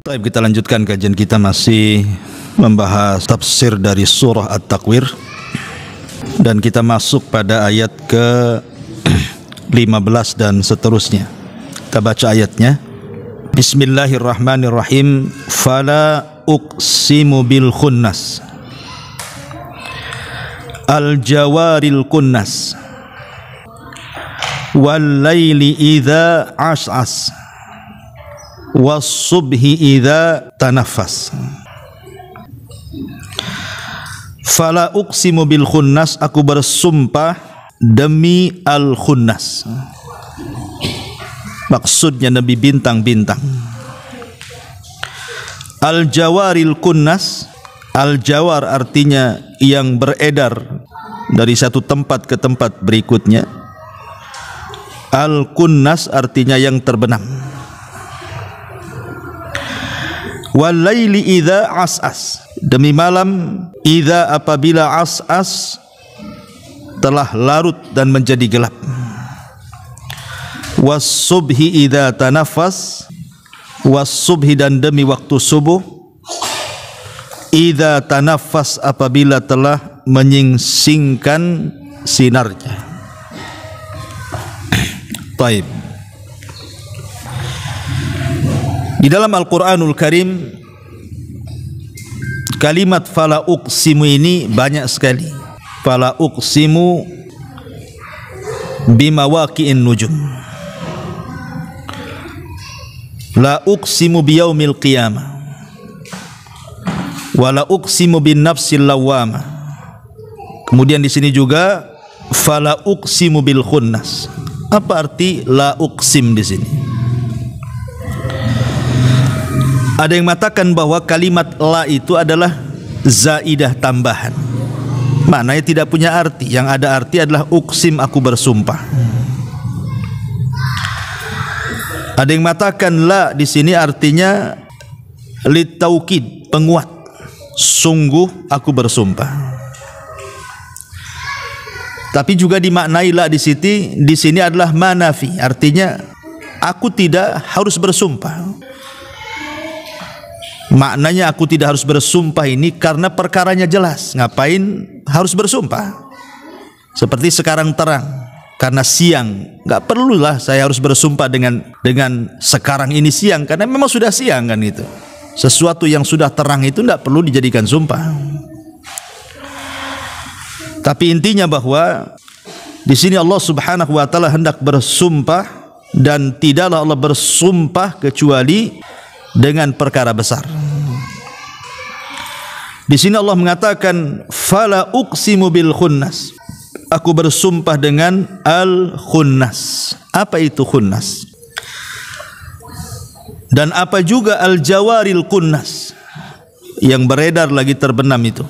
Baik, kita lanjutkan kajian kita, masih membahas tafsir dari surah At-Takwir, dan kita masuk pada ayat ke-15 dan seterusnya. Kita baca ayatnya. Bismillahirrahmanirrahim. Fala uqsimu bil khunnas al-jawaril kunnas wal laili idza as'as was-subhi idza tanaffas. Fala uqsimu bil khunnas, aku bersumpah demi al-khunnas. Maksudnya Nabi bintang-bintang. Al-jawaril kunnas, al-jawar artinya yang beredar dari satu tempat ke tempat berikutnya. Al-kunnas artinya yang terbenam. Wal laili idza as'as, demi malam idza apabila as'as telah larut dan menjadi gelap. Was subhi idza tanaffas, was subhi dan demi waktu subuh idza tanaffas apabila telah menyingsingkan sinarnya. Baik. Di dalam Al-Quranul Karim, kalimat fala uqsimu ini banyak sekali. Fala uqsimu bimawaqi'in nujum, la uqsimu biyaumil qiyamah, wa la uqsimu bin nafsil lawwamah. Kemudian di sini juga fala uqsimu bil khunnas. Apa arti la uqsim di sini? Ada yang mengatakan bahwa kalimat la itu adalah zaidah tambahan, maknanya tidak punya arti. Yang ada arti adalah uqsim, aku bersumpah. Ada yang mengatakan la di sini artinya litaukid, penguat. Sungguh aku bersumpah. Tapi juga dimaknai la di sini adalah manafi, artinya aku tidak harus bersumpah. Maknanya aku tidak harus bersumpah ini karena perkaranya jelas. Ngapain harus bersumpah? Seperti sekarang terang, karena siang, nggak perlulah saya harus bersumpah dengan sekarang ini siang, karena memang sudah siang kan itu. Sesuatu yang sudah terang itu nggak perlu dijadikan sumpah. Tapi intinya bahwa di sini Allah Subhanahu wa taala hendak bersumpah, dan tidaklah Allah bersumpah kecuali dengan perkara besar. Di sini Allah mengatakan fala uqsimu bil khunnas, aku bersumpah dengan al khunnas. Apa itu khunnas? Dan apa juga al jawaril kunnas, yang beredar lagi terbenam itu.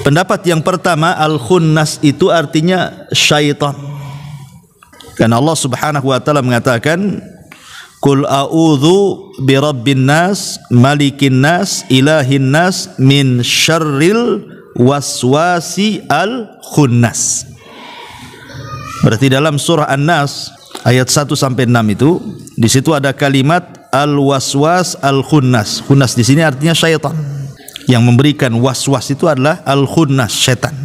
Pendapat yang pertama, al khunnas itu artinya syaitan. Karena Allah Subhanahu wa taala mengatakan Qul a'udzu birabbin nas, malikin nas, ilahin nas, min syarril waswasi al-khunnas. Berarti dalam surah An-Nas ayat 1 sampai 6 itu, di situ ada kalimat al-waswas al-khunnas. Khunnas di sini artinya syaitan. Yang memberikan waswas itu adalah al-khunnas, syaitan.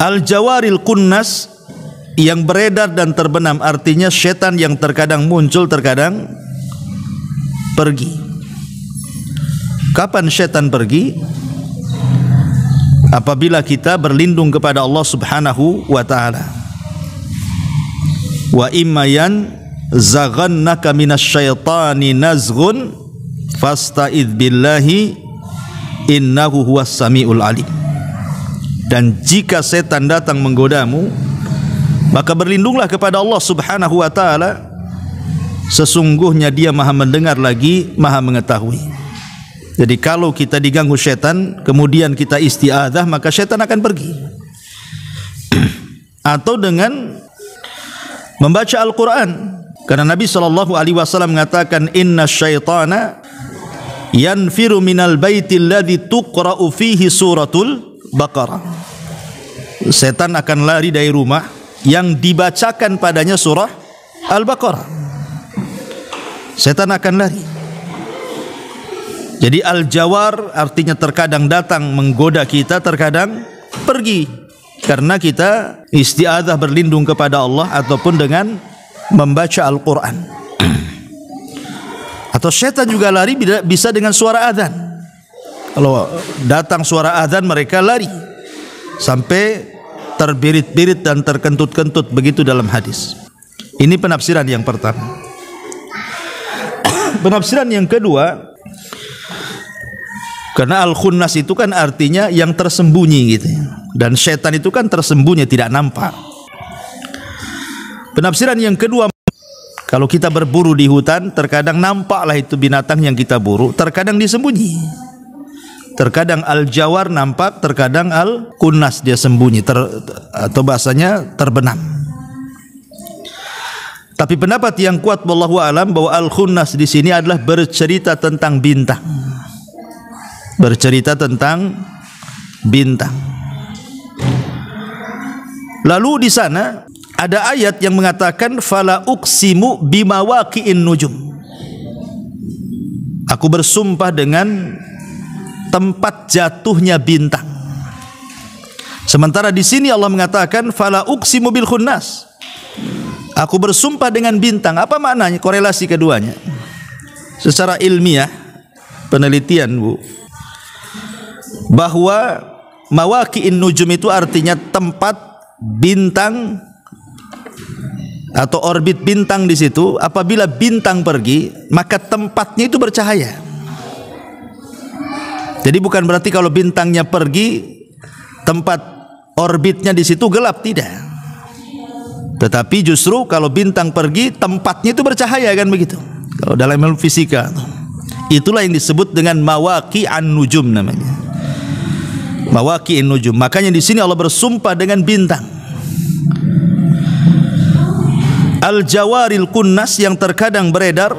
Al-jawaril kunnas, yang beredar dan terbenam, artinya syaitan yang terkadang muncul, terkadang pergi. Kapan syaitan pergi? Apabila kita berlindung kepada Allah Subhanahu wa taala. Wa imma zaghannaka minasyaitani nazghun fasta'idz billahi innahu huwas samiul alim. Dan jika setan datang menggodamu, maka berlindunglah kepada Allah Subhanahu wa taala, sesungguhnya Dia Maha mendengar lagi Maha mengetahui. Jadi kalau kita diganggu syaitan, kemudian kita isti'adzah, maka syaitan akan pergi. Atau dengan membaca Al-Quran, karena Nabi SAW mengatakan inna syaitana yanfiru minal baitil ladzi tuqra'u fihi suratul Baqarah. Setan akan lari dari rumah yang dibacakan padanya surah Al-Baqarah. setan akan lari. Jadi al-jawar artinya terkadang datang menggoda kita, terkadang pergi karena kita isti'adzah berlindung kepada Allah ataupun dengan membaca Al-Quran. Atau setan juga lari bisa dengan suara azan. Kalau datang suara azan mereka lari sampai terbirit-birit dan terkentut-kentut, begitu dalam hadis. Ini penafsiran yang pertama. Penafsiran yang kedua, karena al-khunnas itu kan artinya yang tersembunyi gitu ya. Dan setan itu kan tersembunyi, tidak nampak. Penafsiran yang kedua, kalau kita berburu di hutan, terkadang nampaklah itu binatang yang kita buru, terkadang disembunyi. Terkadang al-jawar nampak, terkadang al-khunnas dia sembunyi, atau bahasanya terbenam. Tapi pendapat yang kuat wallahu alam bahwa al-khunnas di sini adalah bercerita tentang bintang. Bercerita tentang bintang. Lalu di sana ada ayat yang mengatakan fala uqsimu bimawaqi'in nujum. Aku bersumpah dengan tempat jatuhnya bintang. Sementara di sini Allah mengatakan fala uqsimu bil khunnas. Aku bersumpah dengan bintang. Apa maknanya korelasi keduanya? Secara ilmiah penelitian Bu, bahwa mawaqi'in nujum itu artinya tempat bintang atau orbit bintang di situ. Apabila bintang pergi, maka tempatnya itu bercahaya. Jadi bukan berarti kalau bintangnya pergi, tempat orbitnya di situ gelap, tidak. Tetapi justru kalau bintang pergi, tempatnya itu bercahaya, kan begitu. Kalau dalam ilmu fisika, itulah yang disebut dengan mawaqi'an nujum namanya. Mawaqi'in nujum. Makanya di sini Allah bersumpah dengan bintang. Al-jawaril kunnas yang terkadang beredar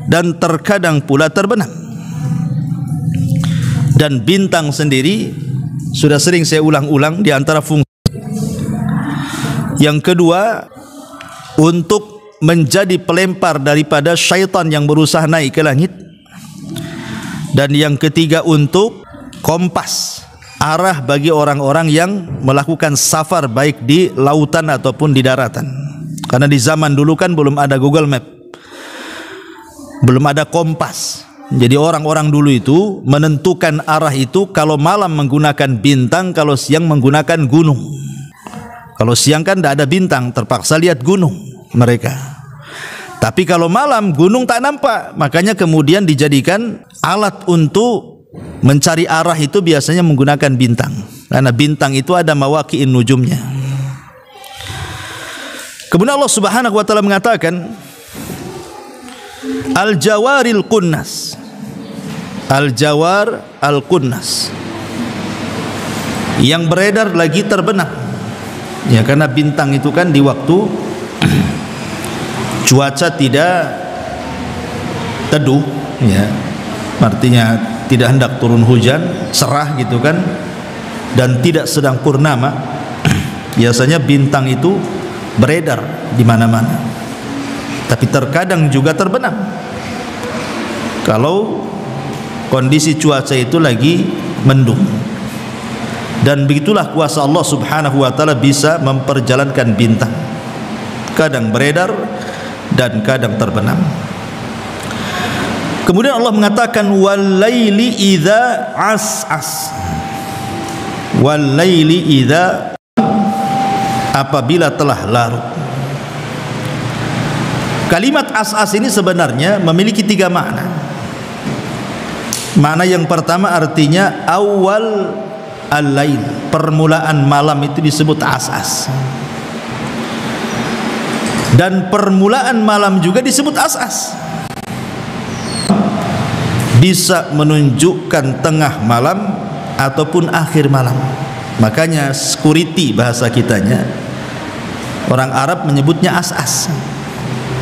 dan terkadang pula terbenam. Dan bintang sendiri sudah sering saya ulang-ulang di antara fungsi. Yang kedua, untuk menjadi pelempar daripada syaitan yang berusaha naik ke langit. Dan yang ketiga, untuk kompas arah bagi orang-orang yang melakukan safar baik di lautan ataupun di daratan. Karena di zaman dulu kan belum ada Google Map, belum ada kompas. Jadi orang-orang dulu itu menentukan arah itu kalau malam menggunakan bintang, kalau siang menggunakan gunung. Kalau siang kan tidak ada bintang, terpaksa lihat gunung mereka. Tapi kalau malam gunung tak nampak, makanya kemudian dijadikan alat untuk mencari arah itu biasanya menggunakan bintang. Karena bintang itu ada mawaqi'in nujumnya. Kemudian Allah Subhanahu wa taala mengatakan al-jawaril kunnas. Al-jawar al-kunnas. Yang beredar lagi terbenam. Ya, karena bintang itu kan di waktu cuaca tidak teduh, ya. Artinya tidak hendak turun hujan, cerah gitu kan, dan tidak sedang purnama, biasanya bintang itu beredar di mana-mana. Tapi terkadang juga terbenam kalau kondisi cuaca itu lagi mendung. Dan begitulah kuasa Allah Subhanahu wa taala bisa memperjalankan bintang, kadang beredar dan kadang terbenam. Kemudian Allah mengatakan wal-laili idza as'as. Wal-laili idza, apabila telah larut. Kalimat as'as ini sebenarnya memiliki 3 makna. Makna yang pertama artinya awal al-lail, permulaan malam itu disebut as'as. Dan permulaan malam juga disebut as'as. Bisa menunjukkan tengah malam ataupun akhir malam. Makanya security bahasa kitanya, orang Arab menyebutnya as-as.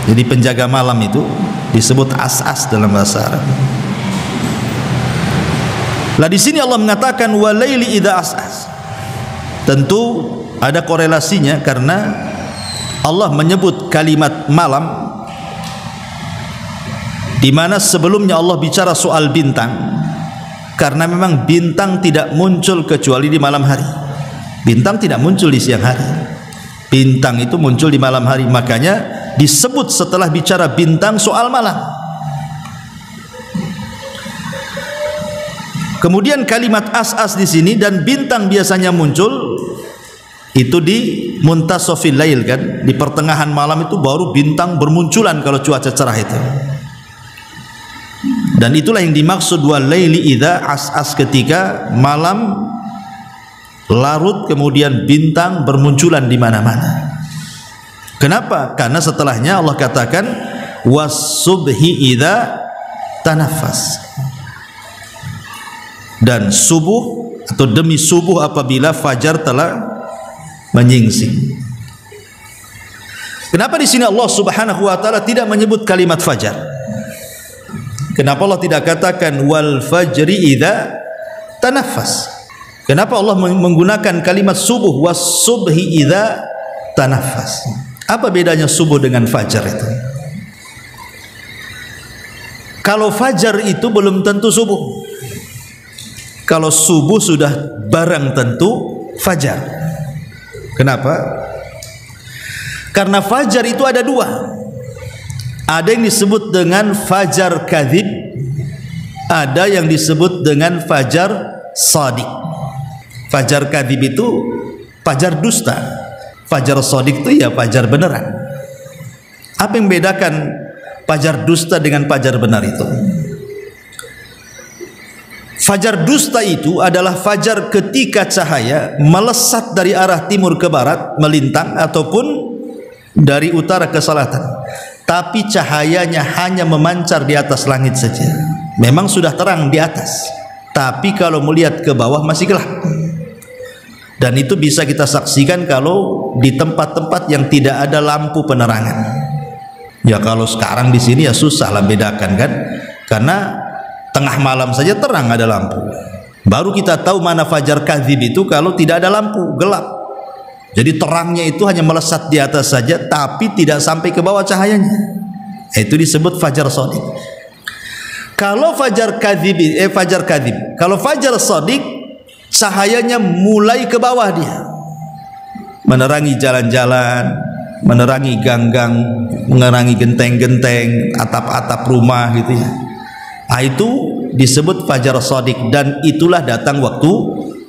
Jadi penjaga malam itu disebut as-as dalam bahasa Arab. Lah di sini Allah mengatakan walaili idza as-as. Tentu ada korelasinya karena Allah menyebut kalimat malam di mana sebelumnya Allah bicara soal bintang, karena memang bintang tidak muncul kecuali di malam hari. Bintang tidak muncul di siang hari. Bintang itu muncul di malam hari, makanya disebut setelah bicara bintang soal malam. Kemudian kalimat as-as di sini, dan bintang biasanya muncul itu di muntasofil lail, kan, di pertengahan malam itu baru bintang bermunculan kalau cuaca cerah itu. Dan itulah yang dimaksud wal laili idza as-as, ketika malam larut kemudian bintang bermunculan di mana-mana. Kenapa? Karena setelahnya Allah katakan was subhi idza tanaffas, dan subuh atau demi subuh apabila fajar telah menyingsing. Kenapa di sini Allah Subhanahu wa taala tidak menyebut kalimat fajar? Kenapa Allah tidak katakan wal fajri idza tanaffas? Kenapa Allah menggunakan kalimat subuh was subhi idza tanaffas? Apa bedanya subuh dengan fajar itu? Kalau fajar itu belum tentu subuh. Kalau subuh sudah barang tentu fajar. Kenapa? Karena fajar itu ada dua. Ada yang disebut dengan fajar kadzib, ada yang disebut dengan fajar shadiq. Fajar kadzib itu fajar dusta, fajar shadiq itu ya fajar beneran. Apa yang membedakan fajar dusta dengan fajar benar itu? Fajar dusta itu adalah fajar ketika cahaya melesat dari arah timur ke barat, melintang, ataupun dari utara ke selatan, tapi cahayanya hanya memancar di atas langit saja. Memang sudah terang di atas, tapi kalau melihat ke bawah masih gelap. Dan itu bisa kita saksikan kalau di tempat-tempat yang tidak ada lampu penerangan. Ya kalau sekarang di sini ya susah lah bedakan, kan, karena tengah malam saja terang ada lampu. Baru kita tahu mana fajar kadzib itu kalau tidak ada lampu, gelap. Jadi terangnya itu hanya melesat di atas saja, tapi tidak sampai ke bawah cahayanya. Itu disebut fajar shadiq. Kalau fajar kadzib, kalau fajar shadiq, cahayanya mulai ke bawah dia, menerangi jalan-jalan, menerangi gang-gang, menerangi genteng-genteng, atap-atap rumah gitu ya. Itu disebut fajar shadiq, dan itulah datang waktu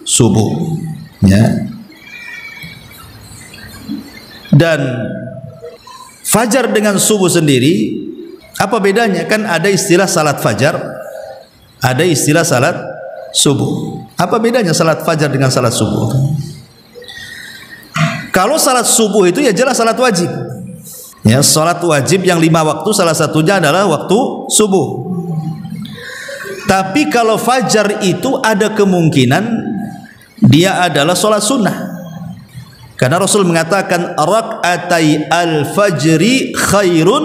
subuh, ya. Dan fajar dengan subuh sendiri apa bedanya? Kan ada istilah salat fajar, ada istilah salat subuh. Apa bedanya salat fajar dengan salat subuh? Kalau salat subuh itu ya jelas salat wajib, ya, salat wajib yang 5 waktu, salah satunya adalah waktu subuh. Tapi kalau fajar itu ada kemungkinan dia adalah salat sunnah, karena Rasul mengatakan rak'atai al-fajri khairun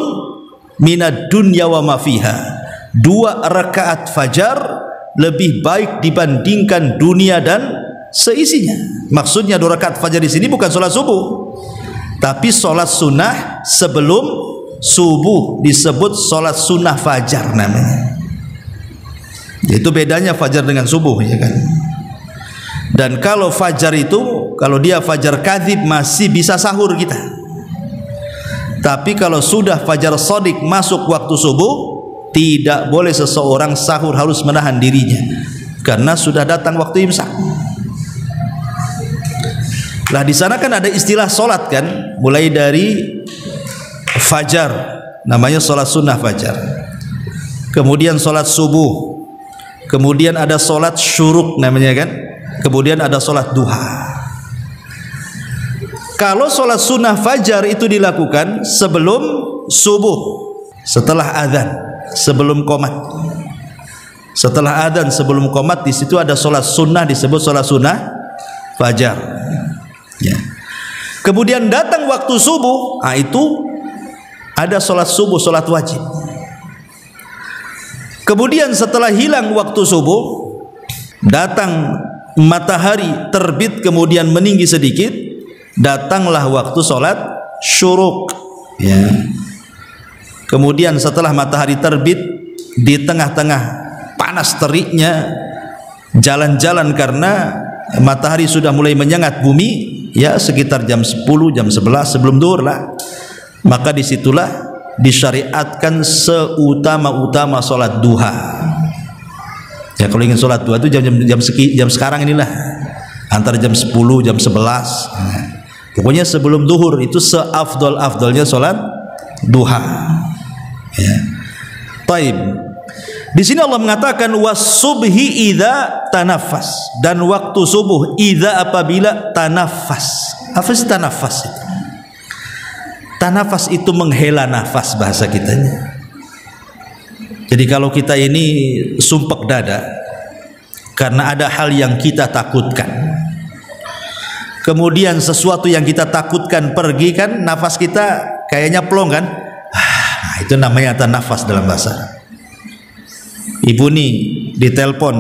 minad dunya wa ma fiha. 2 rakaat fajar lebih baik dibandingkan dunia dan seisinya. Maksudnya 2 rakaat fajar di sini bukan salat subuh, tapi salat sunnah sebelum subuh, disebut salat sunnah fajar namanya. Itu bedanya fajar dengan subuh, ya kan? Dan kalau fajar itu, kalau dia fajar kadzib masih bisa sahur kita. Tapi kalau sudah fajar shadiq masuk waktu subuh, tidak boleh seseorang sahur, harus menahan dirinya, karena sudah datang waktu imsak. Lah di sana kan ada istilah solat, kan, mulai dari fajar namanya solat sunnah fajar, kemudian solat subuh, kemudian ada solat syuruk namanya, kan, kemudian ada solat duha. Kalau solat sunnah fajar itu dilakukan sebelum subuh, setelah adzan, sebelum qomat. Setelah adzan, sebelum qomat, di situ ada solat sunnah disebut solat sunnah fajar. Ya. Kemudian datang waktu subuh, itu ada solat subuh, solat wajib. Kemudian setelah hilang waktu subuh, datang matahari terbit kemudian meninggi sedikit, datanglah waktu solat syuruk, ya. Kemudian setelah matahari terbit di tengah-tengah panas teriknya jalan-jalan karena matahari sudah mulai menyengat bumi, ya sekitar jam 10, jam 11 sebelum zuhur lah, maka disitulah disyariatkan seutama-utama sholat duha. Ya kalau ingin sholat duha itu jam sekarang inilah, antara jam 10, jam 11. Pokoknya sebelum zuhur itu seafdol-afdolnya sholat duha. Ya. Taib. Di sini Allah mengatakan was-subhi idza tanaffas, dan waktu subuh idza apabila tanaffas. Apa sih tanaffas itu? Tanafas itu menghela nafas bahasa kitanya. Jadi kalau kita ini sumpek dada karena ada hal yang kita takutkan, kemudian sesuatu yang kita takutkan pergi, kan nafas kita kayaknya plong kan, nah, itu namanya tanafas dalam bahasa Arab. Ibu nih ditelepon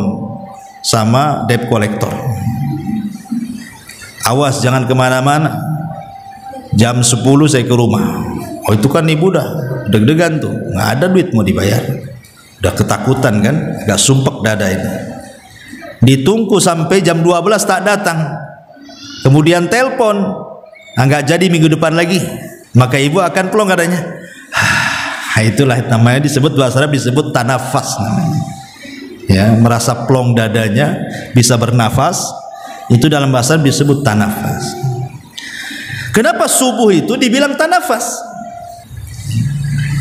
sama debt collector, awas jangan kemana-mana, jam 10 saya ke rumah. Oh itu kan ibu dah deg-degan tuh, nggak ada duit mau dibayar, udah ketakutan kan, agak sumpek dada ini. Ditunggu sampai jam 12 tak datang, kemudian telepon, nggak jadi minggu depan lagi, maka ibu akan plong adanya. Itulah namanya disebut bahasa Arab disebut tanafas namanya. Ya, merasa plong dadanya, bisa bernafas, itu dalam bahasa Arab disebut tanafas. Kenapa subuh itu dibilang tanafas?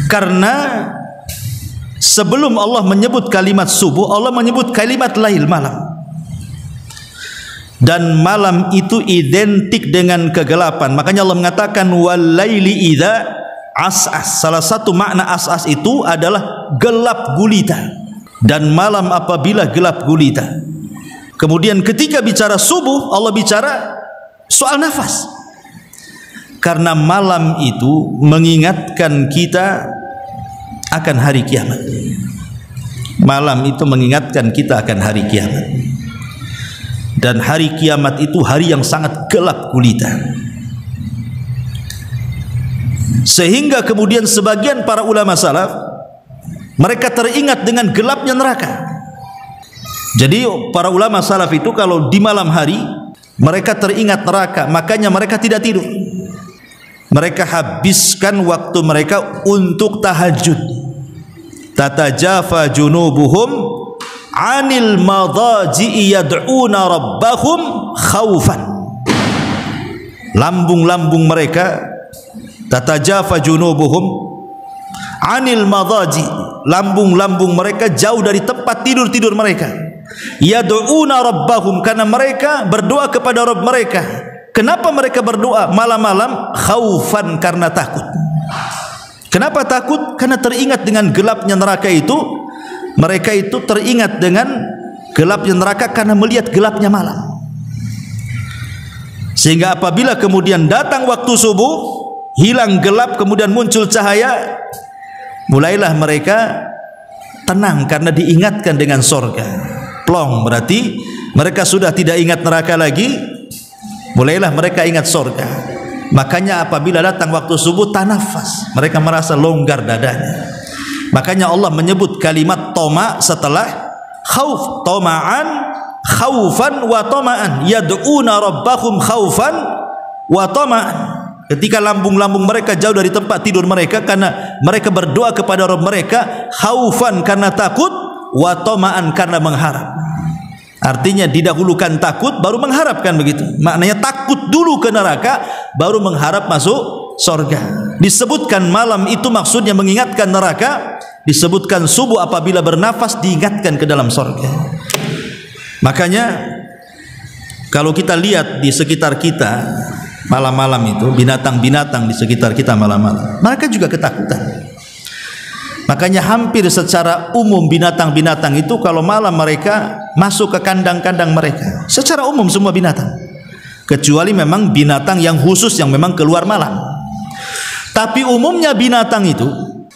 Karena sebelum Allah menyebut kalimat subuh, Allah menyebut kalimat lail, malam. Dan malam itu identik dengan kegelapan. Makanya Allah mengatakan wal laili idza as'as. Salah satu makna as'as itu adalah gelap gulita. Dan malam apabila gelap gulita. Kemudian ketika bicara subuh, Allah bicara soal nafas. Karena malam itu mengingatkan kita akan hari kiamat. Malam itu mengingatkan kita akan hari kiamat. Dan hari kiamat itu hari yang sangat gelap gulita. Sehingga kemudian sebagian para ulama salaf, mereka teringat dengan gelapnya neraka. Jadi para ulama salaf itu kalau di malam hari mereka teringat neraka, makanya mereka tidak tidur. Mereka habiskan waktu mereka untuk tahajud. Tatajafa junubuhum 'anil madaji'i yad'una rabbahum khaufan. Lambung-lambung mereka, tatajafa junubuhum 'anil madaji, lambung-lambung mereka jauh dari tempat tidur-tidur mereka. Yad'una rabbahum, karena mereka berdoa kepada Rabb mereka. Kenapa mereka berdoa malam-malam? Khaufan, karena takut. Kenapa takut? Karena teringat dengan gelapnya neraka itu. Mereka itu teringat dengan gelapnya neraka karena melihat gelapnya malam. Sehingga apabila kemudian datang waktu subuh, hilang gelap, kemudian muncul cahaya, mulailah mereka tenang karena diingatkan dengan sorga. Plong, berarti mereka sudah tidak ingat neraka lagi, mulailah mereka ingat sorga. Makanya apabila datang waktu subuh, tanafas, mereka merasa longgar dadanya. Makanya Allah menyebut kalimat toma setelah khauf, toma'an, khaufan wa toma'an, yad'una rabbahum khaufan wa toma'an. Ketika lambung-lambung mereka jauh dari tempat tidur mereka karena mereka berdoa kepada Rabb mereka, khaufan karena takut, wa toma'an karena mengharap. Artinya didahulukan takut baru mengharapkan, begitu. Maknanya takut dulu ke neraka baru mengharap masuk surga. Disebutkan malam itu maksudnya mengingatkan neraka, disebutkan subuh apabila bernafas diingatkan ke dalam surga. Makanya kalau kita lihat di sekitar kita malam-malam itu, binatang-binatang di sekitar kita malam-malam, mereka juga ketakutan. Makanya hampir secara umum binatang-binatang itu kalau malam mereka masuk ke kandang-kandang mereka. Secara umum semua binatang, kecuali memang binatang yang khusus yang memang keluar malam. Tapi umumnya binatang itu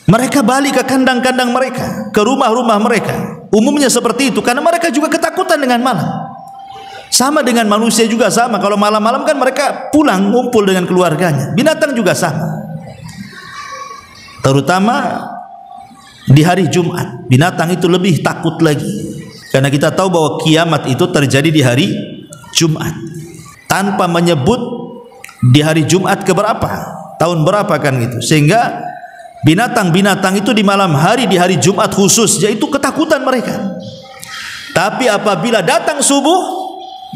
mereka balik ke kandang-kandang mereka, ke rumah-rumah mereka. Umumnya seperti itu karena mereka juga ketakutan dengan malam. Sama dengan manusia juga sama. Kalau malam-malam kan mereka pulang ngumpul dengan keluarganya. Binatang juga sama. Terutama di hari Jumat. Binatang itu lebih takut lagi, karena kita tahu bahwa kiamat itu terjadi di hari Jumat, tanpa menyebut di hari Jumat keberapa, tahun berapa kan gitu. Sehingga binatang-binatang itu di malam hari, di hari Jumat khusus, yaitu ketakutan mereka. Tapi apabila datang subuh,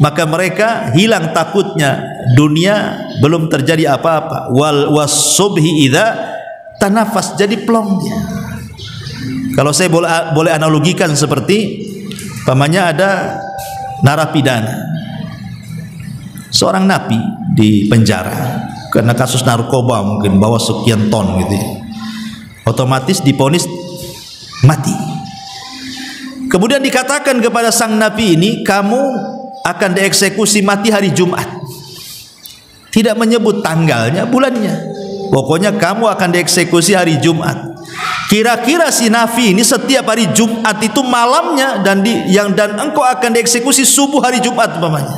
maka mereka hilang takutnya. Dunia belum terjadi apa-apa. Wal wasubhi idza tanafas, jadi plong dia. Kalau saya boleh analogikan seperti pamannya ada narapidana, seorang napi di penjara karena kasus narkoba, mungkin bawa sekian ton gitu ya. Otomatis diponis mati. Kemudian dikatakan kepada sang napi ini, kamu akan dieksekusi mati hari Jumat. Tidak menyebut tanggalnya, bulannya. Pokoknya kamu akan dieksekusi hari Jumat. Kira-kira si nafi ini setiap hari Jumat itu malamnya dan engkau akan dieksekusi subuh hari Jumat umpamanya,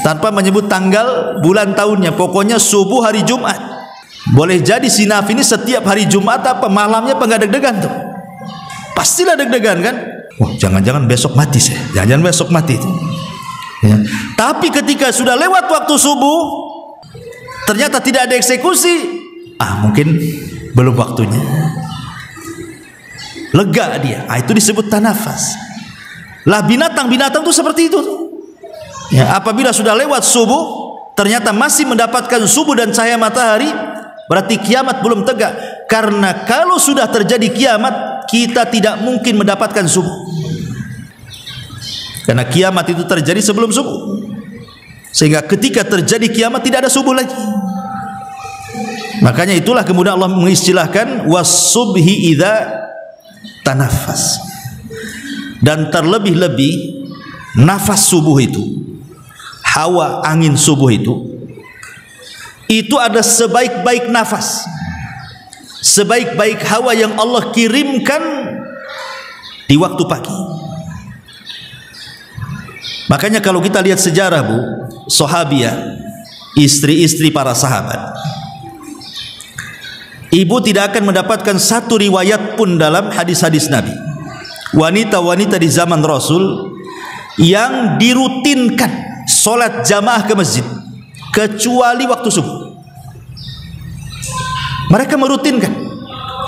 tanpa menyebut tanggal, bulan, tahunnya. Pokoknya subuh hari Jumat. Boleh jadi si nafi ini setiap hari Jumat apa malamnya enggak deg-degan tuh. Pastilah deg-degan kan? Wah, jangan-jangan besok mati saya. Jangan-jangan besok mati itu. Ya. Tapi ketika sudah lewat waktu subuh, ternyata tidak ada eksekusi. Mungkin belum waktunya. Lega dia. Itu disebut tanafas. Lah binatang-binatang itu seperti itu. Ya, apabila sudah lewat subuh, ternyata masih mendapatkan subuh dan cahaya matahari, berarti kiamat belum tegak. Karena kalau sudah terjadi kiamat, kita tidak mungkin mendapatkan subuh. Karena kiamat itu terjadi sebelum subuh. Sehingga ketika terjadi kiamat tidak ada subuh lagi. Makanya itulah kemudian Allah mengistilahkan was-subhi idza tanafas. Dan terlebih-lebih nafas subuh itu, hawa angin subuh itu ada sebaik-baik nafas, sebaik-baik hawa yang Allah kirimkan di waktu pagi. Makanya kalau kita lihat sejarah Bu, sahabiah, istri-istri para sahabat, ibu tidak akan mendapatkan satu riwayat pun dalam hadis-hadis Nabi, wanita-wanita di zaman Rasul yang dirutinkan sholat jamaah ke masjid kecuali waktu subuh. Mereka merutinkan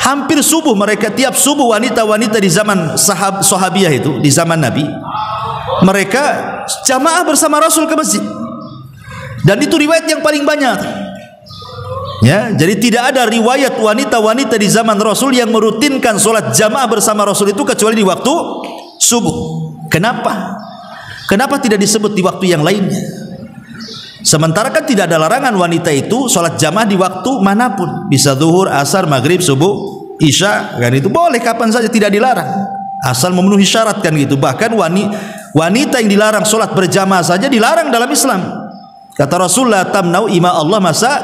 hampir subuh, mereka tiap subuh. Wanita-wanita di zaman sahabiah itu, di zaman Nabi, mereka jamaah bersama Rasul ke masjid, dan itu riwayat yang paling banyak. Ya, jadi tidak ada riwayat wanita-wanita di zaman Rasul yang merutinkan sholat jamaah bersama Rasul itu kecuali di waktu subuh. Kenapa? Kenapa tidak disebut di waktu yang lainnya? Sementara kan tidak ada larangan wanita itu sholat jamaah di waktu manapun, bisa zuhur, asar, maghrib, subuh, isya, kan itu boleh kapan saja, tidak dilarang, asal memenuhi syarat kan gitu. Bahkan wanita yang dilarang sholat berjamaah saja dilarang dalam Islam. Kata Rasulullah, tamnau ima Allah masa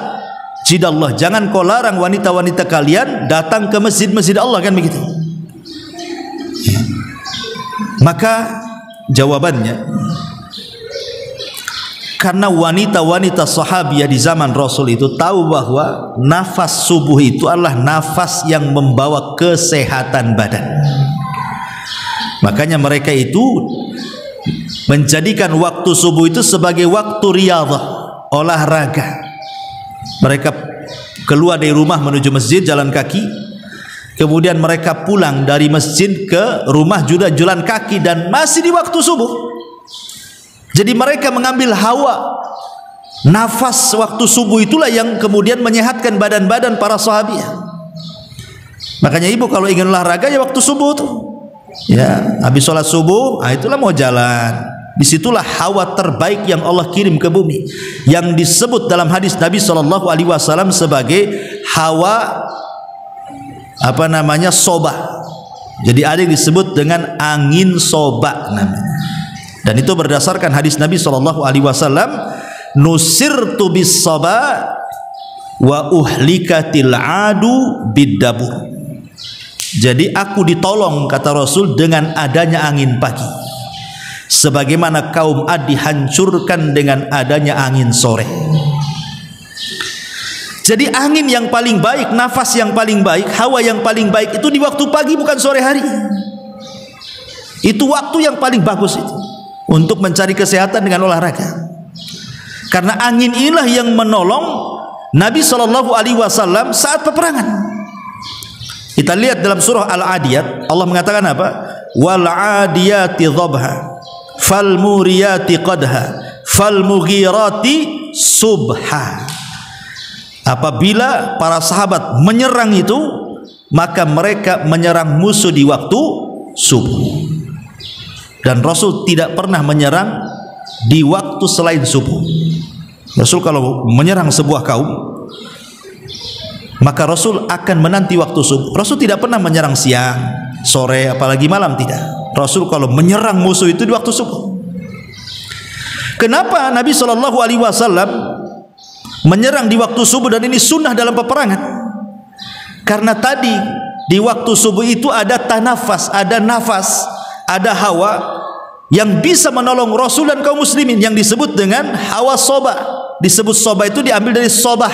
jidallah, jangan kau larang wanita-wanita kalian datang ke masjid-masjid Allah, kan begitu. Maka jawabannya, karena wanita-wanita sahabiah di zaman Rasul itu tahu bahwa nafas subuh itu adalah nafas yang membawa kesehatan badan. Makanya mereka itu menjadikan waktu subuh itu sebagai waktu riyadhah, olahraga. Mereka keluar dari rumah menuju masjid jalan kaki, kemudian mereka pulang dari masjid ke rumah juga jalan kaki, dan masih di waktu subuh. Jadi mereka mengambil hawa, nafas waktu subuh itulah yang kemudian menyehatkan badan-badan para sahabiah. Makanya ibu kalau ingin olahraga ya waktu subuh tuh, ya habis sholat subuh, itulah mau jalan. Disitulah hawa terbaik yang Allah kirim ke bumi, yang disebut dalam hadis Nabi SAW sebagai hawa soba. Jadi ada yang disebut dengan angin soba namanya. Dan itu berdasarkan hadis Nabi SAW, nusirtu bis soba wa uhlikatil adu biddabur. Jadi aku ditolong, kata Rasul, dengan adanya angin pagi, sebagaimana kaum Ad dihancurkan dengan adanya angin sore. Jadi angin yang paling baik, nafas yang paling baik, hawa yang paling baik itu di waktu pagi, bukan sore hari. Itu waktu yang paling bagus itu untuk mencari kesehatan dengan olahraga. Karena angin inilah yang menolong Nabi SAW saat peperangan. Kita lihat dalam surah Al-Adiyat, Allah mengatakan apa? Wal 'adiyati dhabha, fal muriyati qadha, fal mughirati subha. Apabila para sahabat menyerang itu, maka mereka menyerang musuh di waktu subuh. Dan Rasul tidak pernah menyerang di waktu selain subuh. Rasul kalau menyerang sebuah kaum, maka Rasul akan menanti waktu subuh. Rasul tidak pernah menyerang siang, sore, apalagi malam, tidak. Rasul kalau menyerang musuh itu di waktu subuh. Kenapa Nabi SAW menyerang di waktu subuh, dan ini sunnah dalam peperangan? Karena tadi di waktu subuh itu ada tanafas, ada nafas, ada hawa yang bisa menolong Rasul dan kaum muslimin, yang disebut dengan hawa soba. Disebut soba itu diambil dari sobah,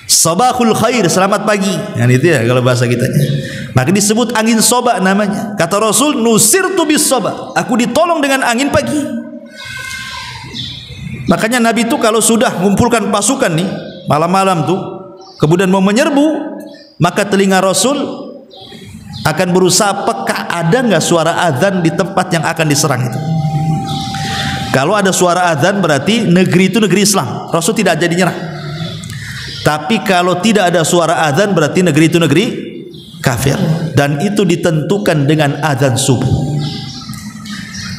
sabahul khair, selamat pagi. Yang itu ya kalau bahasa kita. Maka disebut angin soba namanya. Kata Rasul, nusirtu bis soba, aku ditolong dengan angin pagi. Makanya Nabi itu kalau sudah mengumpulkan pasukan nih malam-malam tuh, kemudian mau menyerbu, maka telinga Rasul akan berusaha peka, ada nggak suara azan di tempat yang akan diserang itu. Kalau ada suara azan berarti negeri itu negeri Islam, Rasul tidak jadi nyerang. Tapi kalau tidak ada suara azan berarti negeri itu negeri kafir, dan itu ditentukan dengan azan subuh.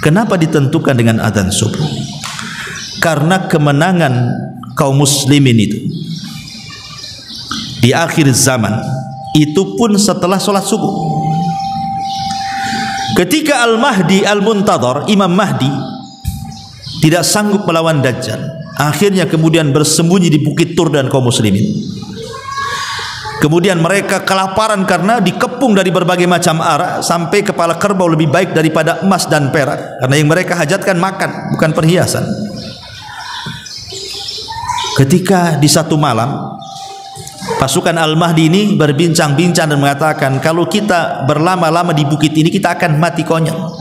Kenapa ditentukan dengan azan subuh? Karena kemenangan kaum muslimin itu di akhir zaman itu pun setelah sholat subuh. Ketika Al-Mahdi Al-Muntadhar, Imam Mahdi tidak sanggup melawan Dajjal, akhirnya kemudian bersembunyi di Bukit Tur dan kaum muslimin. Kemudian mereka kelaparan karena dikepung dari berbagai macam arah, sampai kepala kerbau lebih baik daripada emas dan perak, karena yang mereka hajatkan makan, bukan perhiasan. Ketika di satu malam pasukan Al-Mahdi ini berbincang-bincang dan mengatakan, kalau kita berlama-lama di bukit ini kita akan mati konyol.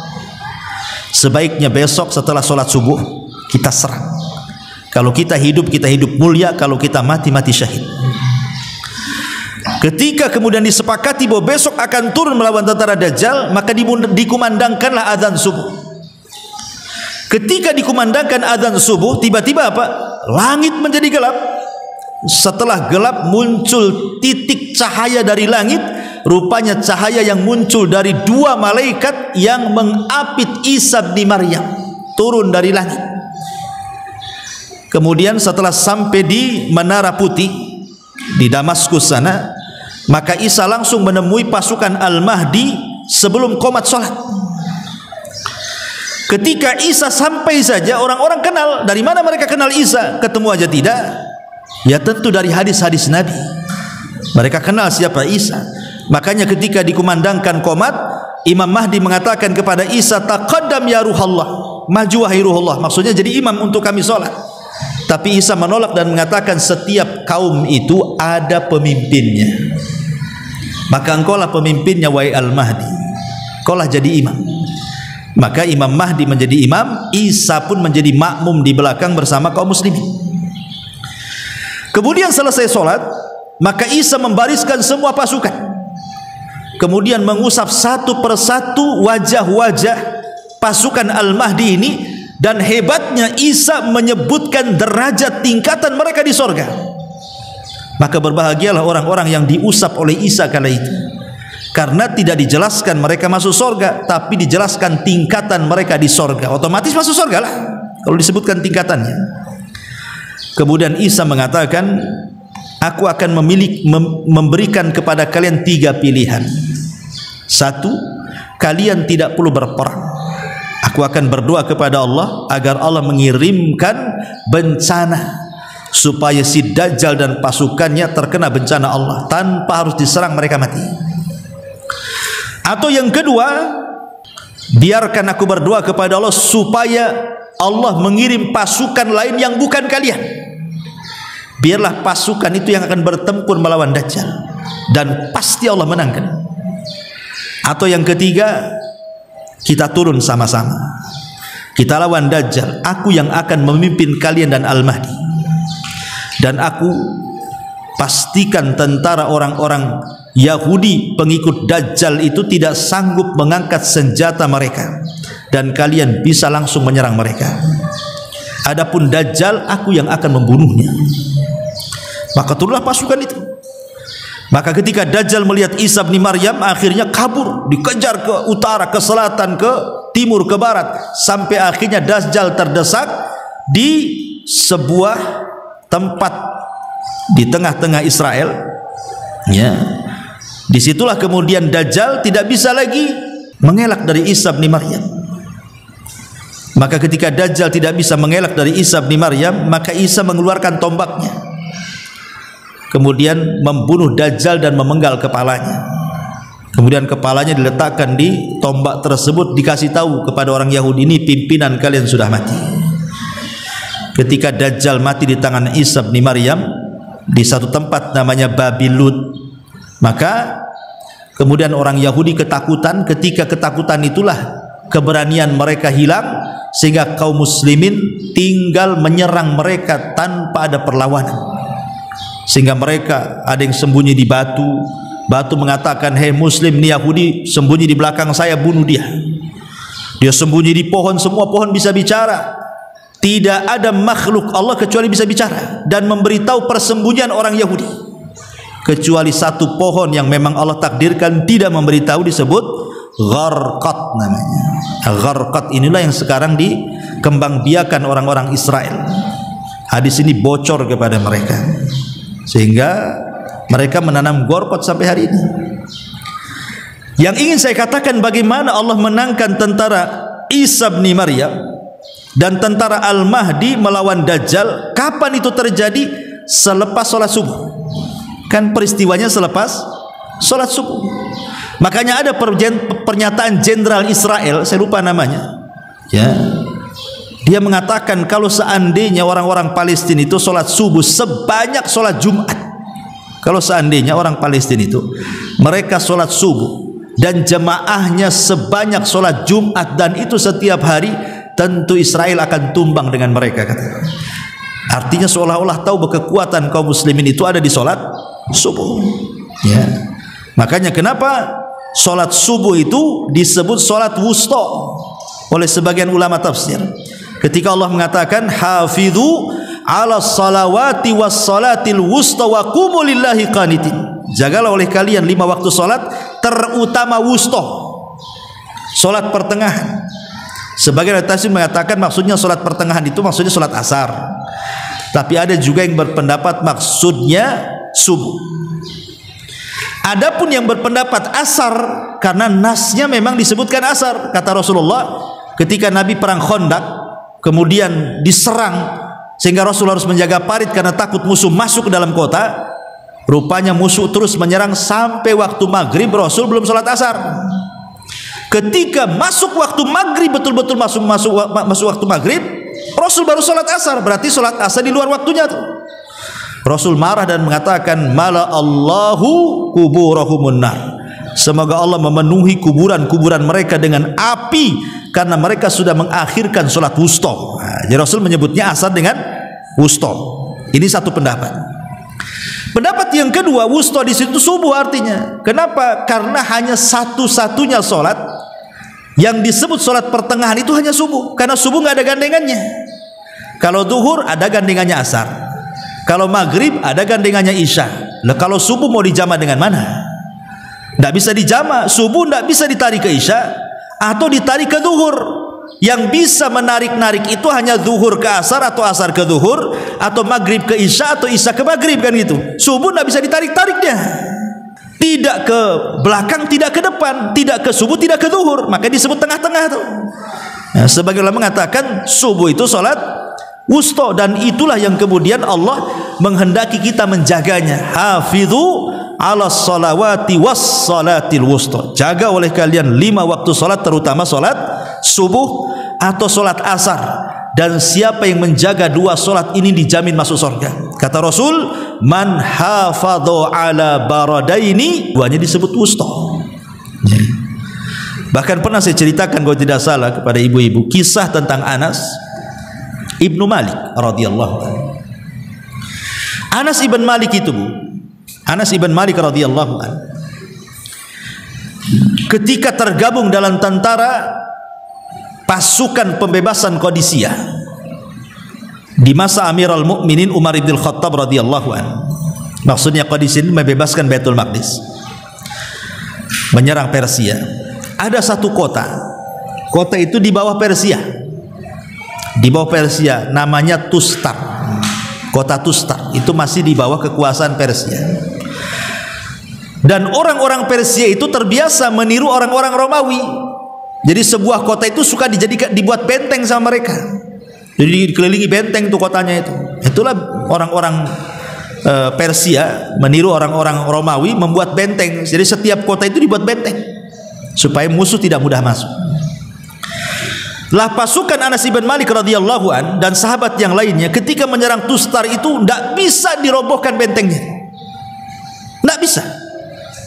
Sebaiknya besok setelah sholat subuh kita serang. Kalau kita hidup mulia, kalau kita mati syahid. Ketika kemudian disepakati bahwa besok akan turun melawan tentara Dajjal, maka dikumandangkanlah azan subuh. Ketika dikumandangkan azan subuh, tiba-tiba apa? Langit menjadi gelap. Setelah gelap muncul titik cahaya dari langit, rupanya cahaya yang muncul dari dua malaikat yang mengapit Isa bin Maryam, turun dari langit. Kemudian setelah sampai di Menara Putih di Damaskus sana, maka Isa langsung menemui pasukan Al-Mahdi sebelum qomat sholat. Ketika Isa sampai saja, orang-orang kenal. Dari mana mereka kenal Isa? Ketemu aja tidak? Ya tentu dari hadis-hadis Nabi. Mereka kenal siapa Isa. Makanya ketika dikumandangkan qomat, Imam Mahdi mengatakan kepada Isa, taqaddam ya ruhallah, maju wahai ruhullah, maksudnya jadi imam untuk kami sholat. Tapi Isa menolak dan mengatakan, setiap kaum itu ada pemimpinnya, maka engkaulah pemimpinnya wahai Al-Mahdi, engkaulah jadi imam. Maka Imam Mahdi menjadi imam, Isa pun menjadi makmum di belakang bersama kaum muslimin. Kemudian selesai sholat, maka Isa membariskan semua pasukan, kemudian mengusap satu persatu wajah-wajah pasukan Al-Mahdi ini. Dan hebatnya Isa menyebutkan derajat tingkatan mereka di sorga. Maka berbahagialah orang-orang yang diusap oleh Isa kala itu, karena tidak dijelaskan mereka masuk sorga, tapi dijelaskan tingkatan mereka di sorga. Otomatis masuk sorga lah kalau disebutkan tingkatannya. Kemudian Isa mengatakan, aku akan memberikan kepada kalian 3 pilihan. 1, kalian tidak perlu berperang. Aku akan berdoa kepada Allah agar Allah mengirimkan bencana supaya si Dajjal dan pasukannya terkena bencana Allah tanpa harus diserang, mereka mati. Atau yang kedua, biarkan aku berdoa kepada Allah supaya Allah mengirim pasukan lain yang bukan kalian. biarlah pasukan itu yang akan bertempur melawan Dajjal, dan pasti Allah menangkan. Atau yang ketiga, kita turun sama-sama, kita lawan Dajjal, aku yang akan memimpin kalian dan Al-Mahdi, dan aku pastikan tentara orang-orang Yahudi pengikut Dajjal itu tidak sanggup mengangkat senjata mereka, dan kalian bisa langsung menyerang mereka. Adapun Dajjal, aku yang akan membunuhnya. Maka turunlah pasukan itu. Maka ketika Dajjal melihat Isa bin Maryam, akhirnya kabur, dikejar ke utara, ke selatan, ke timur, ke barat, sampai akhirnya Dajjal terdesak di sebuah tempat di tengah-tengah Israel. Ya, disitulah kemudian Dajjal tidak bisa lagi mengelak dari Isa bin Maryam. Maka ketika Dajjal tidak bisa mengelak dari Isa bin Maryam, maka Isa mengeluarkan tombaknya, kemudian membunuh Dajjal dan memenggal kepalanya. Kemudian kepalanya diletakkan di tombak tersebut, dikasih tahu kepada orang Yahudi, ini pimpinan kalian sudah mati. Ketika Dajjal mati di tangan Isa bin Maryam di satu tempat namanya Babil Lud, maka kemudian orang Yahudi ketakutan. Ketika ketakutan itulah keberanian mereka hilang, sehingga kaum muslimin tinggal menyerang mereka tanpa ada perlawanan. Sehingga mereka ada yang sembunyi di batu, batu mengatakan, hei muslim, ini Yahudi sembunyi di belakang saya, bunuh dia. Dia sembunyi di pohon, semua pohon bisa bicara. Tidak ada makhluk Allah kecuali bisa bicara dan memberitahu persembunyian orang Yahudi, kecuali satu pohon yang memang Allah takdirkan tidak memberitahu, disebut Gharqad namanya. Gharqad inilah yang sekarang dikembangbiakan orang-orang Israel. Hadis ini bocor kepada mereka, sehingga mereka menanam Gharqad sampai hari ini. Yang ingin saya katakan, bagaimana Allah menangkan tentara Isa bin Maryam dan tentara Al-Mahdi melawan Dajjal. Kapan itu terjadi? Selepas sholat subuh. Kan peristiwanya selepas sholat subuh. Makanya ada pernyataan jenderal Israel, saya lupa namanya, ya, dia mengatakan kalau seandainya orang-orang Palestina itu sholat subuh sebanyak sholat Jumat, kalau seandainya orang Palestina itu mereka sholat subuh dan jemaahnya sebanyak sholat Jumat, dan itu setiap hari, tentu Israel akan tumbang dengan mereka, katanya. Artinya seolah-olah tahu bahwa kekuatan kaum muslimin itu ada di sholat subuh, ya. Makanya kenapa sholat subuh itu disebut sholat wusta oleh sebagian ulama tafsir, ketika Allah mengatakan hafidhu ala salawati was salatil wusta wa qumu lillahi qanitin, jagalah oleh kalian 5 waktu sholat, terutama wusta, sholat pertengahan. Sebagian tafsir mengatakan maksudnya sholat pertengahan itu maksudnya sholat asar, tapi ada juga yang berpendapat maksudnya subuh. Adapun yang berpendapat asar, karena nasnya memang disebutkan asar. Kata Rasulullah ketika Nabi perang Khandaq, kemudian diserang sehingga Rasul harus menjaga parit karena takut musuh masuk ke dalam kota. Rupanya musuh terus menyerang sampai waktu maghrib, Rasul belum sholat asar. Ketika masuk waktu maghrib, betul-betul masuk waktu maghrib, Rasul baru sholat asar. Berarti sholat asar di luar waktunya tuh. Rasul marah dan mengatakan, mala Allahu kuburahumun nar, semoga Allah memenuhi kuburan-kuburan mereka dengan api karena mereka sudah mengakhirkan sholat wusta. Jadi Rasul menyebutnya asar dengan wusta. Ini satu pendapat. Pendapat yang kedua, wusta di situ subuh artinya. Kenapa? Karena hanya satu-satunya sholat yang disebut sholat pertengahan itu hanya subuh, karena subuh nggak ada gandengannya. Kalau zuhur ada gandengannya asar, kalau maghrib ada gandengannya isya. Lah kalau subuh mau dijama dengan mana? Tidak bisa dijama. Subuh tidak bisa ditarik ke isya atau ditarik ke zuhur. Yang bisa menarik-narik itu hanya zuhur ke asar atau asar ke zuhur, atau maghrib ke isya atau isya ke maghrib, kan gitu. Subuh tidak bisa ditarik-tarik dia. Tidak ke belakang, tidak ke depan, tidak ke subuh, tidak ke zuhur. Maka disebut tengah-tengah tuh. Nah, sebagian ulama mengatakan subuh itu sholat wusta, dan itulah yang kemudian Allah menghendaki kita menjaganya. Hafidhu ala salawati was salatil wusta, jaga oleh kalian 5 waktu salat, terutama salat subuh atau salat asar. dan siapa yang menjaga dua solat ini dijamin masuk surga. Kata Rasul, man hafadhu ala baradaini, duanya disebut wusta. Bahkan pernah saya ceritakan kalau tidak salah kepada ibu-ibu kisah tentang Anas Ibnu Malik radhiyallahu anhu. Anas ibn Malik itu, Bu, Anas ibn Malik radhiyallahu anhu, ketika tergabung dalam tentara pasukan pembebasan Qadisiyah di masa Amirul Mukminin Umar bin Khattab radhiyallahu anhu. Maksudnya Qadisiyah membebaskan Baitul Maqdis, menyerang Persia. Ada satu kota, kota itu di bawah Persia, di bawah Persia, namanya Tustar. Kota Tustar itu masih di bawah kekuasaan Persia. Dan orang-orang Persia itu terbiasa meniru orang-orang Romawi. Jadi sebuah kota itu suka dibuat benteng sama mereka. Jadi dikelilingi benteng tuh kotanya itu. Itulah orang-orang Persia meniru orang-orang Romawi membuat benteng. Jadi setiap kota itu dibuat benteng supaya musuh tidak mudah masuk. Lah pasukan Anas ibn Malik radhiyallahu an dan sahabat yang lainnya ketika menyerang Tustar itu tidak bisa dirobohkan bentengnya. Tidak bisa.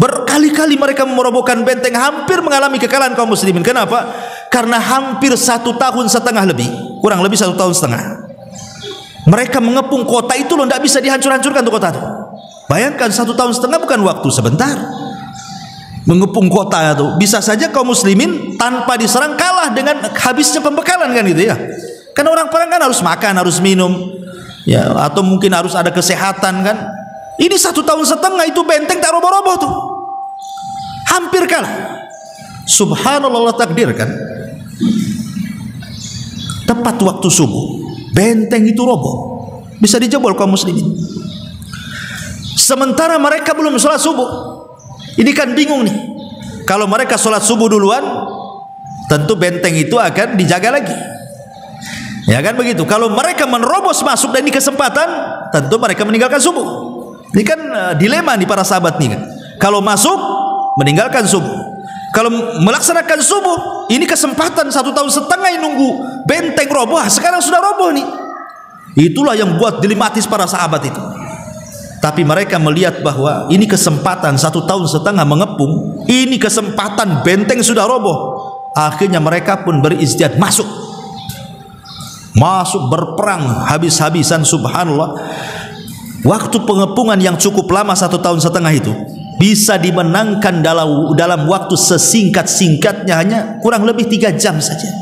Berkali-kali mereka merobohkan benteng, hampir mengalami kekalahan kaum muslimin. Kenapa? Karena hampir 1,5 tahun lebih, kurang lebih 1,5 tahun mereka mengepung kota itu loh, tidak bisa dihancur-hancurkan tuh kota itu. Bayangkan 1,5 tahun bukan waktu sebentar. Mengepung kota itu, bisa saja kaum muslimin tanpa diserang kalah dengan habisnya pembekalan kan gitu ya. Karena orang perang kan harus makan, harus minum, ya, atau mungkin harus ada kesehatan kan. Ini 1,5 tahun itu benteng tak roboh-roboh tuh, hampir kalah. Subhanallah, takdir kan. Tepat waktu subuh benteng itu roboh, bisa dijebol kaum muslimin. Sementara mereka belum sholat subuh. Ini kan bingung nih. Kalau mereka sholat subuh duluan, tentu benteng itu akan dijaga lagi. Ya kan begitu. Kalau mereka menerobos masuk dan ini kesempatan, tentu mereka meninggalkan subuh. Ini kan dilema nih para sahabat nih kan. Kalau masuk, meninggalkan subuh. Kalau melaksanakan subuh, ini kesempatan 1,5 tahun yang nunggu benteng roboh. Sekarang sudah roboh nih. Itulah yang buat dilematis para sahabat itu. Tapi mereka melihat bahwa ini kesempatan 1,5 tahun mengepung, ini kesempatan benteng sudah roboh. Akhirnya mereka pun berijtihad masuk berperang habis-habisan. Subhanallah, waktu pengepungan yang cukup lama 1,5 tahun itu bisa dimenangkan dalam waktu sesingkat-singkatnya, hanya kurang lebih 3 jam saja.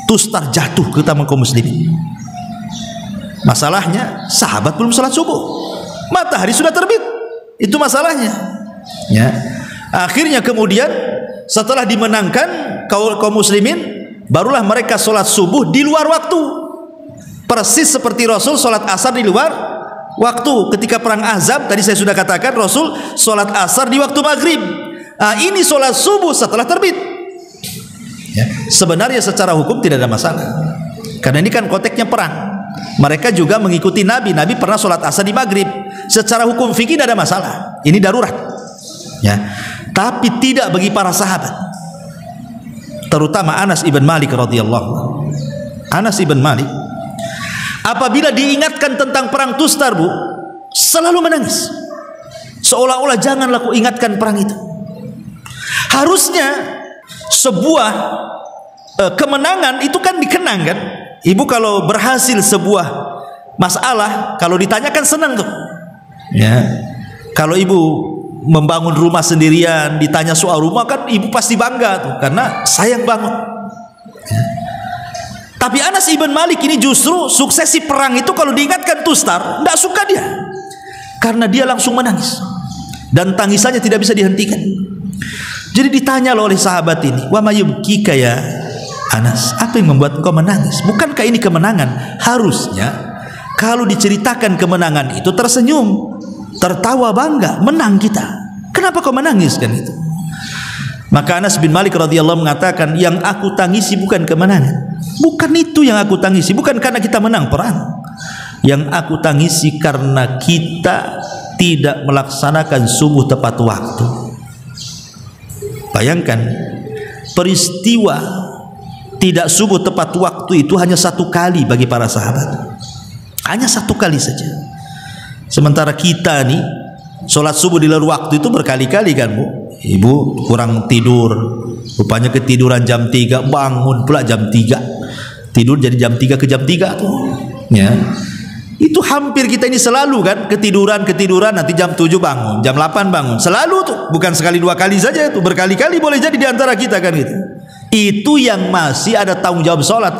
Tustar jatuh ke tangan kaum muslimin. Masalahnya sahabat belum salat subuh, matahari sudah terbit. Itu masalahnya ya. Akhirnya kemudian setelah dimenangkan kaum muslimin, barulah mereka sholat subuh di luar waktu, persis seperti Rasul sholat asar di luar waktu. Ketika perang Ahzab tadi saya sudah katakan, Rasul sholat asar di waktu maghrib. Ini sholat subuh setelah terbit ya. Sebenarnya secara hukum tidak ada masalah, karena ini kan konteksnya perang. Mereka juga mengikuti Nabi. Nabi pernah sholat asar di maghrib. Secara hukum fikih tidak ada masalah. Ini darurat ya. Tapi tidak bagi para sahabat, terutama Anas ibn Malik radhiyallahu anhu. Anas ibn Malik apabila diingatkan tentang perang Tustar, Bu, selalu menangis, seolah-olah janganlah ku ingatkan perang itu. Harusnya sebuah kemenangan itu kan dikenang kan. Ibu kalau berhasil sebuah masalah, kalau ditanyakan senang tuh ya. Kalau ibu membangun rumah sendirian, ditanya soal rumah kan ibu pasti bangga tuh, karena sayang bangun ya. Tapi Anas ibn Malik ini justru suksesi perang itu kalau diingatkan Tustar tidak suka dia, karena dia langsung menangis dan tangisannya tidak bisa dihentikan. Jadi ditanya oleh sahabat ini, wa mayubkika ya Anas, apa yang membuat engkau menangis? Bukankah ini kemenangan? Harusnya kalau diceritakan kemenangan itu tersenyum, tertawa bangga, menang kita. Kenapa kau menangis kan itu? Maka Anas bin Malik radhiyallahu mengatakan, yang aku tangisi bukan kemenangan, bukan itu yang aku tangisi, bukan karena kita menang perang. Yang aku tangisi karena kita tidak melaksanakan subuh tepat waktu. Bayangkan peristiwa tidak subuh tepat waktu itu hanya 1 kali bagi para sahabat. Hanya 1 kali saja. Sementara kita nih sholat subuh di luar waktu itu berkali-kali kan Bu. Ibu kurang tidur, rupanya ketiduran jam 3, bangun pula jam 3, tidur jadi jam 3 ke jam 3 tuh ya. Itu hampir kita ini selalu kan, ketiduran nanti jam 7 bangun, jam 8 bangun, selalu tuh, bukan sekali 2 kali saja itu, berkali-kali boleh jadi di antara kita kan gitu. Itu yang masih ada tanggung jawab sholat.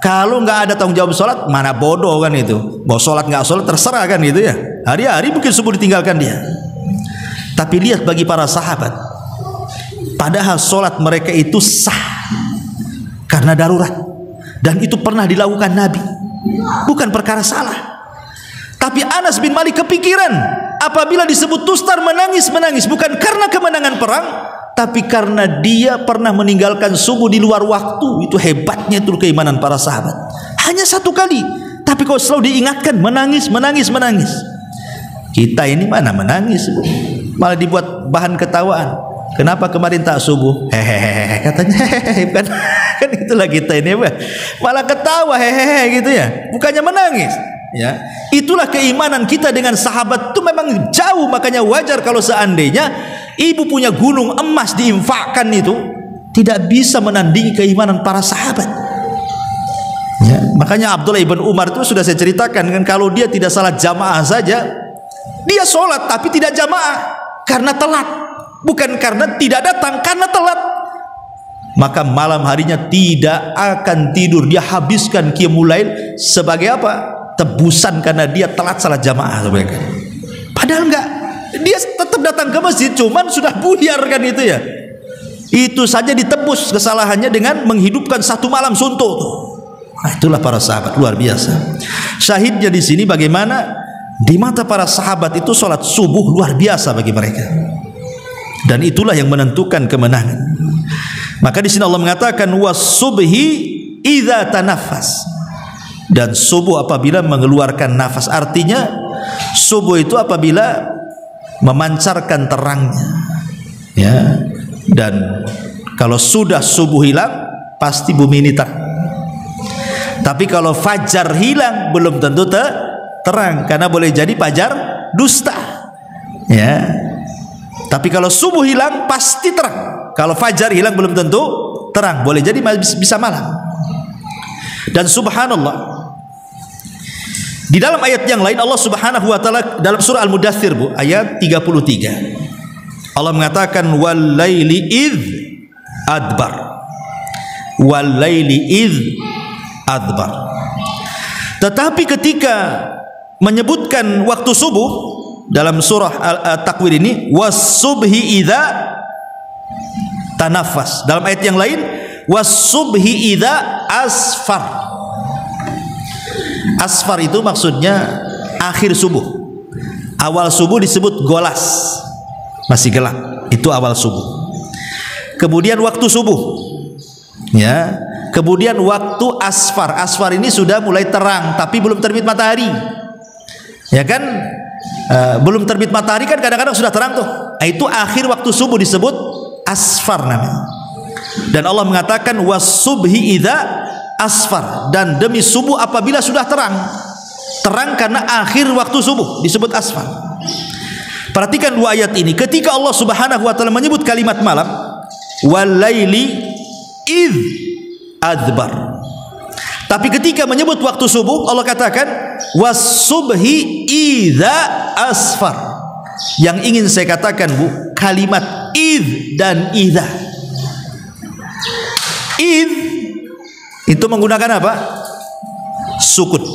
Kalau nggak ada tanggung jawab sholat, mana bodoh kan itu, mau sholat nggak sholat terserah kan gitu ya, hari-hari mungkin subuh ditinggalkan dia. Tapi lihat bagi para sahabat, padahal sholat mereka itu sah karena darurat, dan itu pernah dilakukan Nabi, bukan perkara salah. Tapi Anas bin Malik kepikiran apabila disebut tustar menangis, bukan karena kemenangan perang, tapi karena dia pernah meninggalkan subuh di luar waktu. Itu hebatnya itu keimanan para sahabat. Hanya 1 kali, tapi kalau selalu diingatkan menangis. Kita ini mana menangis, Bu? Malah dibuat bahan ketawaan. Kenapa kemarin tak subuh? Hehehe katanya. Kan itulah kita ini, Bu. Malah ketawa hehehe gitu ya. Bukannya menangis. Ya, itulah keimanan kita dengan sahabat itu memang jauh. Makanya wajar kalau seandainya ibu punya gunung emas diinfakkan, itu tidak bisa menandingi keimanan para sahabat. Ya, makanya Abdullah ibn Umar itu sudah saya ceritakan kan, kalau dia tidak salat jamaah saja, dia sholat tapi tidak jamaah karena telat, bukan karena tidak datang, karena telat. Maka malam harinya tidak akan tidur, dia habiskan qiyamul lail sebagai apa? Tebusan karena dia telat salat jamaah. Padahal enggak, dia tetap datang ke masjid, cuman sudah buyar kan itu ya. Itu saja ditebus kesalahannya dengan menghidupkan 1 malam suntuk. Nah, itulah para sahabat luar biasa. Syahidnya di sini bagaimana di mata para sahabat itu sholat subuh luar biasa bagi mereka, dan itulah yang menentukan kemenangan. Maka di sini Allah mengatakan was-subhi idza tanaffas, dan subuh apabila mengeluarkan nafas. Artinya subuh itu apabila memancarkan terangnya ya, dan kalau sudah subuh hilang pasti bumi ini terang. Tapi kalau fajar hilang belum tentu terang, karena boleh jadi fajar dusta ya. Tapi kalau subuh hilang pasti terang. Kalau fajar hilang belum tentu terang, boleh jadi bisa malam. Dan subhanallah, di dalam ayat yang lain Allah Subhanahu wa taala dalam surah Al-Mudaththir, Bu, ayat 33. Allah mengatakan wal laili idz adbar. Wal laili idz adbar. Tetapi ketika menyebutkan waktu subuh dalam surah At-Takwir ini was-subhi idza tanaffas. Dalam ayat yang lain was-subhi idza asfar. Asfar itu maksudnya akhir subuh. Awal subuh disebut golas, masih gelap, itu awal subuh. Kemudian waktu subuh ya, kemudian waktu asfar. Asfar ini sudah mulai terang tapi belum terbit matahari ya kan. Belum terbit matahari kan kadang-kadang sudah terang tuh. Itu akhir waktu subuh disebut asfar namanya. Dan Allah mengatakan was-subhi idza asfar, dan demi subuh apabila sudah terang. Terang karena akhir waktu subuh disebut asfar. Perhatikan 2 ayat ini. Ketika Allah Subhanahu wa taala menyebut kalimat malam, walaili idz adbar. Tapi ketika menyebut waktu subuh Allah katakan was-subhi idza asfar. Yang ingin saya katakan, Bu, kalimat idz dan idza. Idz itu menggunakan apa? Sukun.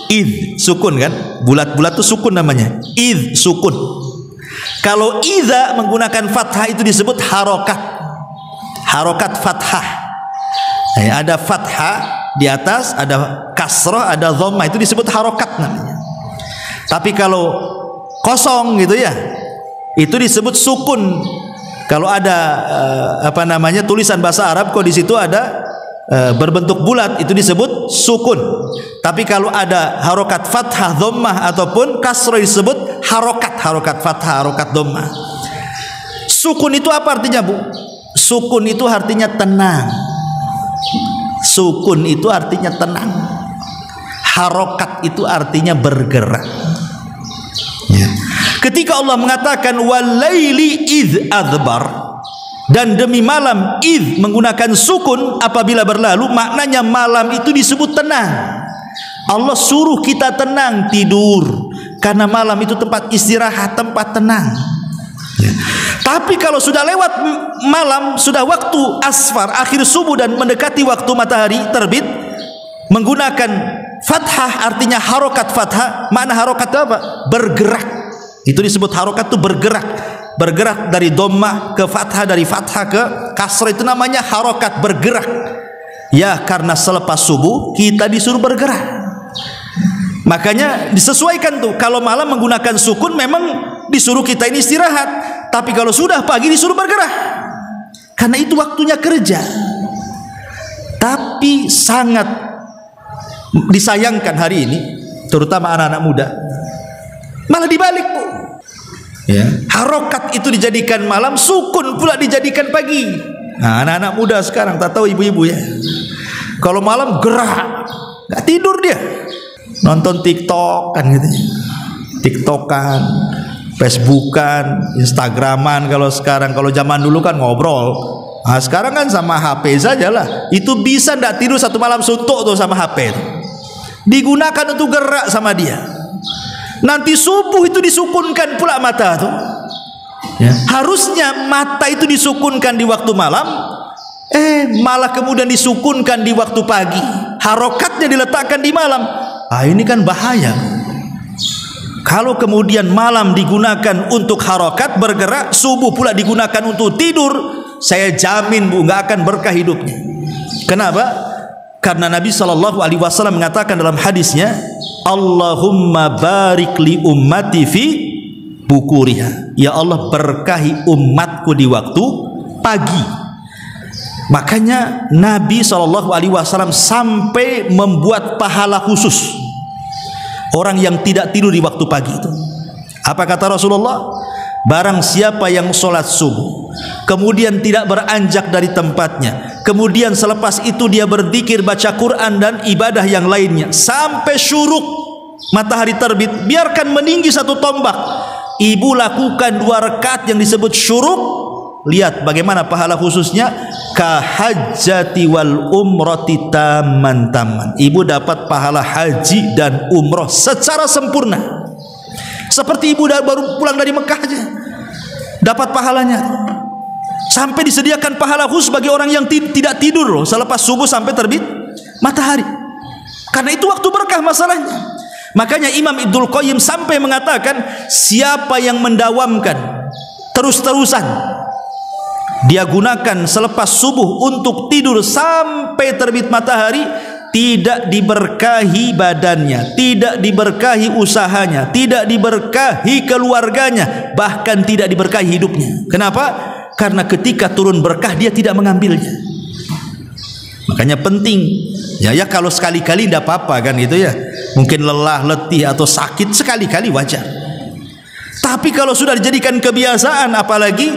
Idz sukun kan? Bulat-bulat itu sukun namanya. Idz sukun. Kalau idza menggunakan fathah itu disebut harokat. Harokat fathah. Ada fathah di atas, ada kasrah, ada dhammah, itu disebut harokat namanya. Tapi kalau kosong gitu ya, itu disebut sukun. Kalau ada tulisan bahasa Arab kok di situ ada berbentuk bulat, itu disebut sukun. Tapi kalau ada harokat fathah, dhammah ataupun kasrah disebut harokat. Harokat fathah, harokat dhammah. Sukun itu apa artinya, Bu? Sukun itu artinya tenang. Sukun itu artinya tenang. Harokat itu artinya bergerak. Ya. Ketika Allah mengatakan walaili idh adbar, dan demi malam, idh menggunakan sukun apabila berlalu, maknanya malam itu disebut tenang. Allah suruh kita tenang, tidur, karena malam itu tempat istirahat, tempat tenang. Ya. Tapi kalau sudah lewat malam, sudah waktu asfar, akhir subuh dan mendekati waktu matahari terbit, menggunakan fathah artinya harokat fathah. Makna harokat itu apa? Bergerak. Itu disebut harokat, itu bergerak. Bergerak dari dhammah ke fathah, dari fathah ke kasrah, itu namanya harokat, bergerak. Ya, karena selepas subuh kita disuruh bergerak. Makanya disesuaikan tuh, kalau malam menggunakan sukun memang disuruh kita ini istirahat, tapi kalau sudah pagi disuruh bergerak, karena itu waktunya kerja. Tapi sangat disayangkan hari ini, terutama anak-anak muda, malah dibalik, Bu. Ya. Harokat itu dijadikan malam, sukun pula dijadikan pagi. Nah, anak-anak muda sekarang, tak tahu ibu-ibu ya, kalau malam gerak, nggak tidur dia, nonton TikTok kan gitu, TikTokan, Facebookan, Instagraman. Kalau sekarang, kalau zaman dulu kan ngobrol, nah, sekarang kan sama HP saja lah. Itu bisa nggak tidur satu malam suntuk tuh sama HP itu. Digunakan untuk gerak sama dia. Nanti subuh itu disukunkan pula mata tuh. Ya. Harusnya mata itu disukunkan di waktu malam, malah kemudian disukunkan di waktu pagi. Harokatnya diletakkan di malam. Ah, ini kan bahaya. Kalau kemudian malam digunakan untuk harokat, bergerak, subuh pula digunakan untuk tidur, saya jamin, Bu, nggak akan berkah hidupnya. Kenapa? Karena Nabi SAW mengatakan dalam hadisnya, Allahumma barik li ummati fi bukuriha. Ya Allah, berkahi umatku di waktu pagi. Makanya Nabi SAW sampai membuat pahala khusus orang yang tidak tidur di waktu pagi itu. Apa kata Rasulullah? Barang siapa yang sholat subuh, kemudian tidak beranjak dari tempatnya, kemudian selepas itu dia berzikir, baca Quran dan ibadah yang lainnya sampai syuruk matahari terbit, biarkan meninggi satu tombak, ibu lakukan 2 rakaat yang disebut syuruk, lihat bagaimana pahala khususnya, kahajjati wal umrati taman. Ibu dapat pahala haji dan umroh secara sempurna, seperti ibu baru pulang dari Mekah aja dapat pahalanya. Sampai disediakan pahala khusus bagi orang yang tidak tidur loh, selepas subuh sampai terbit matahari, karena itu waktu berkah masalahnya. Makanya Imam Ibnul Qayyim sampai mengatakan, siapa yang mendawamkan terus-terusan, dia gunakan selepas subuh untuk tidur sampai terbit matahari, tidak diberkahi badannya, tidak diberkahi usahanya, tidak diberkahi keluarganya, bahkan tidak diberkahi hidupnya. Kenapa? Karena ketika turun berkah dia tidak mengambilnya. Makanya penting ya kalau sekali-kali tidak apa-apa kan gitu ya, mungkin lelah, letih atau sakit sekali-kali wajar. Tapi kalau sudah dijadikan kebiasaan, apalagi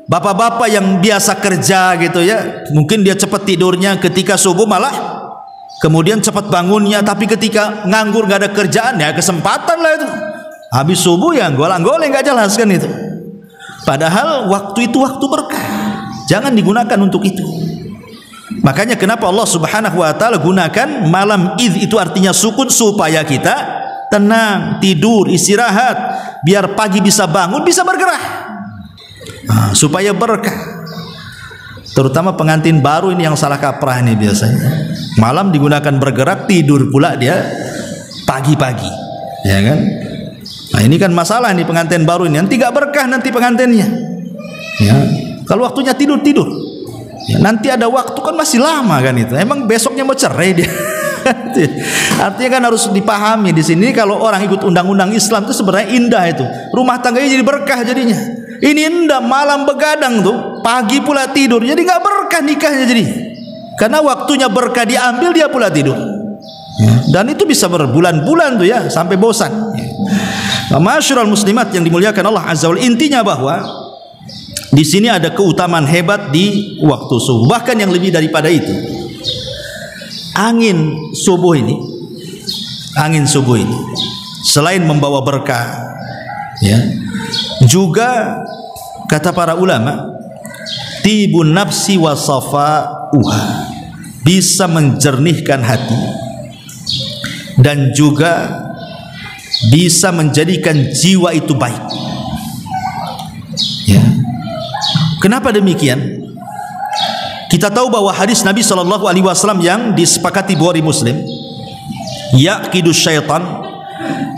bapak-bapak yang biasa kerja gitu ya, mungkin dia cepat tidurnya ketika subuh, malah kemudian cepat bangunnya, tapi ketika nganggur gak ada kerjaan, ya kesempatan lah itu. Habis subuh ya golang-goleng, gak jelas kan itu. Padahal waktu itu waktu berkah, jangan digunakan untuk itu. Makanya kenapa Allah Subhanahu wa taala gunakan malam idh, itu artinya sukun, supaya kita tenang, tidur, istirahat, biar pagi bisa bangun, bisa bergerak. Supaya berkah. Terutama pengantin baru ini yang salah kaprah ini biasanya. Malam digunakan bergerak, tidur pula dia pagi-pagi, ya kan? Nah ini kan masalah nih pengantin baru ini, nanti gak berkah nanti pengantinnya. Ya, kalau waktunya tidur, ya, nanti ada waktu kan masih lama kan itu. Emang besoknya mau cerai dia. Artinya kan harus dipahami di sini, kalau orang ikut undang-undang Islam itu sebenarnya indah itu. Rumah tangganya jadi berkah jadinya. Ini indah, malam begadang tuh, pagi pula tidur, jadi nggak berkah nikahnya jadi. Karena waktunya berkah diambil, dia pula tidur. Dan itu bisa berbulan-bulan tuh ya, sampai bosan. Ma'asyiral muslimat yang dimuliakan Allah Azza wa Jalla, intinya bahwa di sini ada keutamaan hebat di waktu subuh, bahkan yang lebih daripada itu. angin subuh ini selain membawa berkah, ya, juga kata para ulama, tibun nafsi wa safa'uha, bisa menjernihkan hati dan juga bisa menjadikan jiwa itu baik. Ya. Kenapa demikian? Kita tahu bahwa hadis Nabi SAW yang disepakati Bukhari Muslim, yaqidu syaitan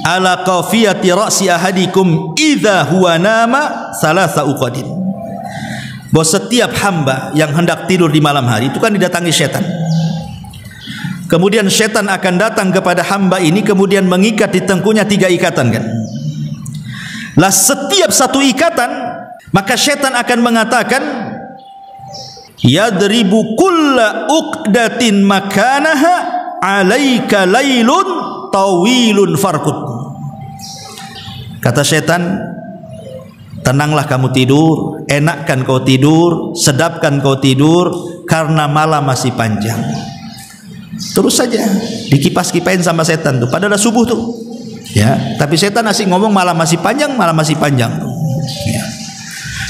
ala qafiyati ra'si ahadikum idza huwa nama salasa uqadin. Bahwa setiap hamba yang hendak tidur di malam hari itu kan didatangi syaitan. Kemudian syaitan akan datang kepada hamba ini, kemudian mengikat di tengkunya 3 ikatan kan. Lah setiap satu ikatan, maka syaitan akan mengatakan, yadribu kulla uqdatin makanaha alaika lailun tawilun farqud. Kata syaitan, tenanglah kamu tidur, enakkan kau tidur, sedapkan kau tidur, karena malam masih panjang. Terus saja dikipas-kipain sama setan tuh, padahal subuh tuh, ya. Tapi setan asik ngomong malam masih panjang, malam masih panjang. Ya.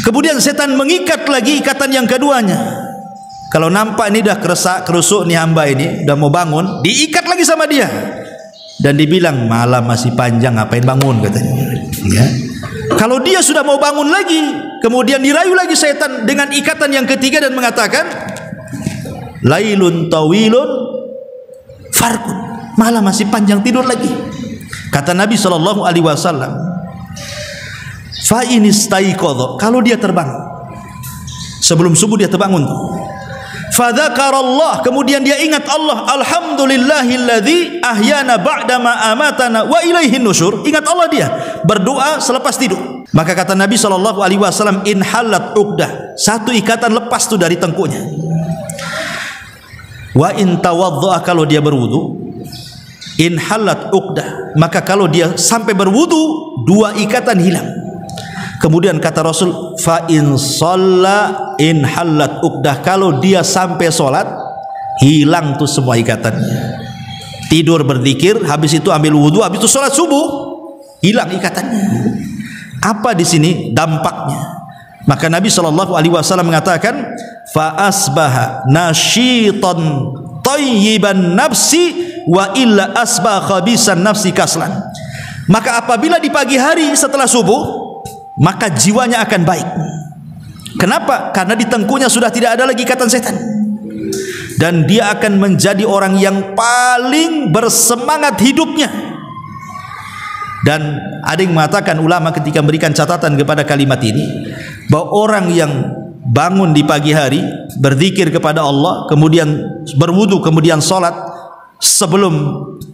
Kemudian setan mengikat lagi ikatan yang keduanya. Kalau nampak ini dah kerusuk nih hamba ini, udah mau bangun, diikat lagi sama dia. Dan dibilang malam masih panjang, ngapain bangun katanya. Ya. Kalau dia sudah mau bangun lagi, kemudian dirayu lagi setan dengan ikatan yang ketiga dan mengatakan, lailun tawilun farqud, malam masih panjang, tidur lagi. Kata Nabi SAW, fa in istaiqadha, kalau dia terbangun sebelum subuh, dia terbangun tuh, fa dzakarallah, kemudian dia ingat Allah, alhamdulillahilladzi ahyana ba'dama amatana wa ilaihin nusyur, ingat Allah, dia berdoa selepas tidur. Maka kata Nabi SAW, in halat uqdah, satu ikatan lepas tuh dari tengkunya. Wa in tawaddaa, kalau dia berwudu, in halat uqdah, maka kalau dia sampai berwudu 2 ikatan hilang. Kemudian kata Rasul, fa in shalla in halat uqdah, kalau dia sampai sholat hilang tuh semua ikatannya. Tidur berzikir, habis itu ambil wudu, habis itu sholat subuh, hilang ikatannya. Apa di sini dampaknya? Maka Nabi SAW mengatakan, fa asbaha nasyitan tayyiban nafsi wa illa asbaha khabisan nafsi kaslan. Maka apabila di pagi hari setelah subuh, maka jiwanya akan baik. Kenapa? Karena di tengkunya sudah tidak ada lagi ikatan setan, dan dia akan menjadi orang yang paling bersemangat hidupnya. Dan ada yang mengatakan, ulama ketika memberikan catatan kepada kalimat ini, bahwa orang yang bangun di pagi hari, berzikir kepada Allah, kemudian berwudu, kemudian sholat sebelum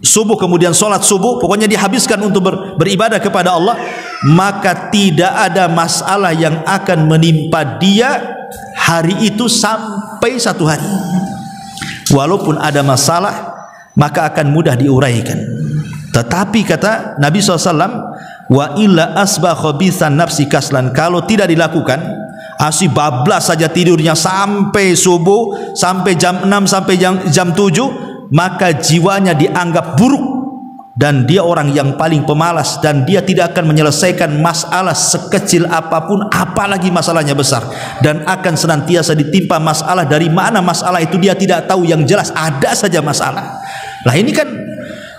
subuh, kemudian sholat subuh, pokoknya dihabiskan untuk beribadah kepada Allah, maka tidak ada masalah yang akan menimpa dia hari itu sampai 1 hari. Walaupun ada masalah, maka akan mudah diuraikan. Tetapi kata Nabi SAW, wa illa asbah khabisan nafsi kaslan, kalau tidak dilakukan, asih bablas saja tidurnya sampai subuh, sampai jam 6, sampai jam 7, maka jiwanya dianggap buruk, dan dia orang yang paling pemalas, dan dia tidak akan menyelesaikan masalah sekecil apapun, apalagi masalahnya besar, dan akan senantiasa ditimpa masalah. Dari mana masalah itu dia tidak tahu, yang jelas ada saja masalah. Lah ini kan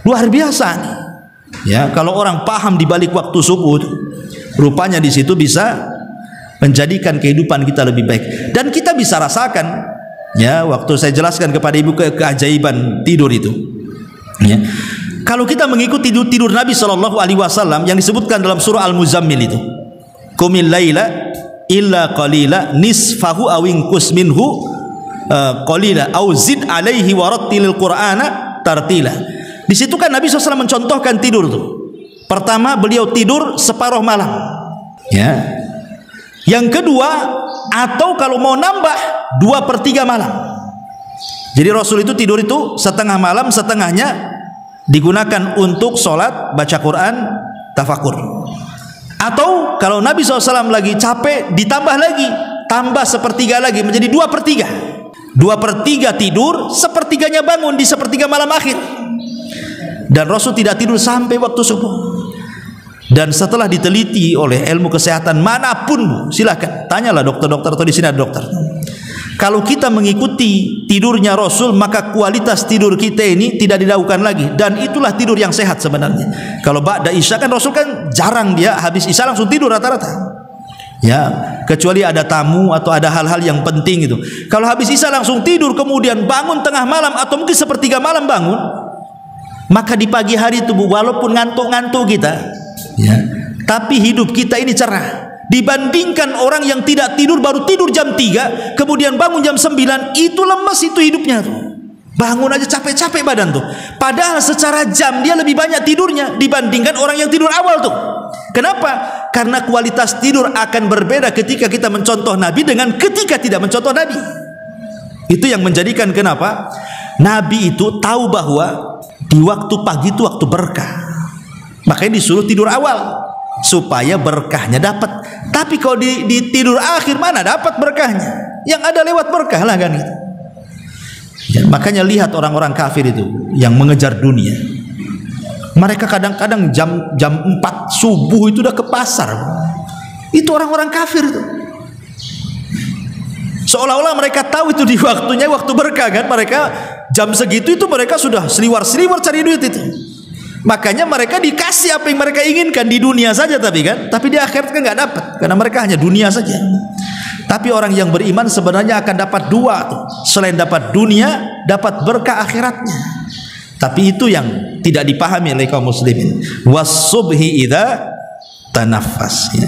luar biasa nih. Ya, kalau orang paham di balik waktu subuh, rupanya di situ bisa menjadikan kehidupan kita lebih baik. Dan kita bisa rasakan, ya, waktu saya jelaskan kepada ibu keajaiban tidur itu, ya, kalau kita mengikuti tidur Nabi SAW yang disebutkan dalam surah Al-Muzammil itu, qumil laila illa qalila nisfahu aw inqus minhu qalila aw zid alaihi warattilil qur'ana tartila. Di situ kan Nabi SAW mencontohkan tidur tuh. Pertama, beliau tidur separuh malam, ya. Yang kedua, atau kalau mau nambah 2/3 malam. Jadi Rasul itu tidur itu setengah malam, setengahnya digunakan untuk sholat, baca Quran, tafakur. Atau kalau Nabi SAW lagi capek, ditambah lagi, tambah 1/3 lagi, menjadi 2/3. 2/3 tidur, sepertiganya bangun di sepertiga malam akhir. Dan Rasul tidak tidur sampai waktu subuh. Dan setelah diteliti oleh ilmu kesehatan manapun, Bu, silakan tanyalah dokter-dokter atau di sini ada dokter. Kalau kita mengikuti tidurnya Rasul, maka kualitas tidur kita ini tidak diragukan lagi, dan itulah tidur yang sehat sebenarnya. Kalau ba'da isya kan Rasul kan jarang, dia habis isya langsung tidur rata-rata. Ya, kecuali ada tamu atau ada hal-hal yang penting itu. Kalau habis isya langsung tidur, kemudian bangun tengah malam atau mungkin sepertiga malam bangun, maka di pagi hari itu, Bu, walaupun ngantuk-ngantuk kita, ya, tapi hidup kita ini cerah. Dibandingkan orang yang tidak tidur, baru tidur jam 3 kemudian bangun jam 9, itu lemes itu hidupnya tuh. Bangun aja capek-capek badan tuh. Padahal secara jam dia lebih banyak tidurnya dibandingkan orang yang tidur awal tuh. Kenapa? Karena kualitas tidur akan berbeda ketika kita mencontoh Nabi dengan ketika tidak mencontoh Nabi. Itu yang menjadikan kenapa Nabi itu tahu bahwa di waktu pagi itu waktu berkah, makanya disuruh tidur awal supaya berkahnya dapat. Tapi kalau di tidur akhir mana dapat berkahnya? Yang ada lewat berkah lah kan gitu. Ya, makanya lihat orang-orang kafir itu yang mengejar dunia. Mereka kadang-kadang jam 4 subuh itu udah ke pasar. Itu orang-orang kafir itu. Seolah-olah mereka tahu itu di waktunya waktu berkah kan. Mereka jam segitu itu mereka sudah seliwar-seliwar cari duit itu. Makanya mereka dikasih apa yang mereka inginkan di dunia saja, tapi di akhirat kan nggak dapat, karena mereka hanya dunia saja. Tapi orang yang beriman sebenarnya akan dapat dua tuh. Selain dapat dunia, dapat berkah akhiratnya. Tapi itu yang tidak dipahami oleh kaum muslimin. Was subhi idza tanaffas, ya.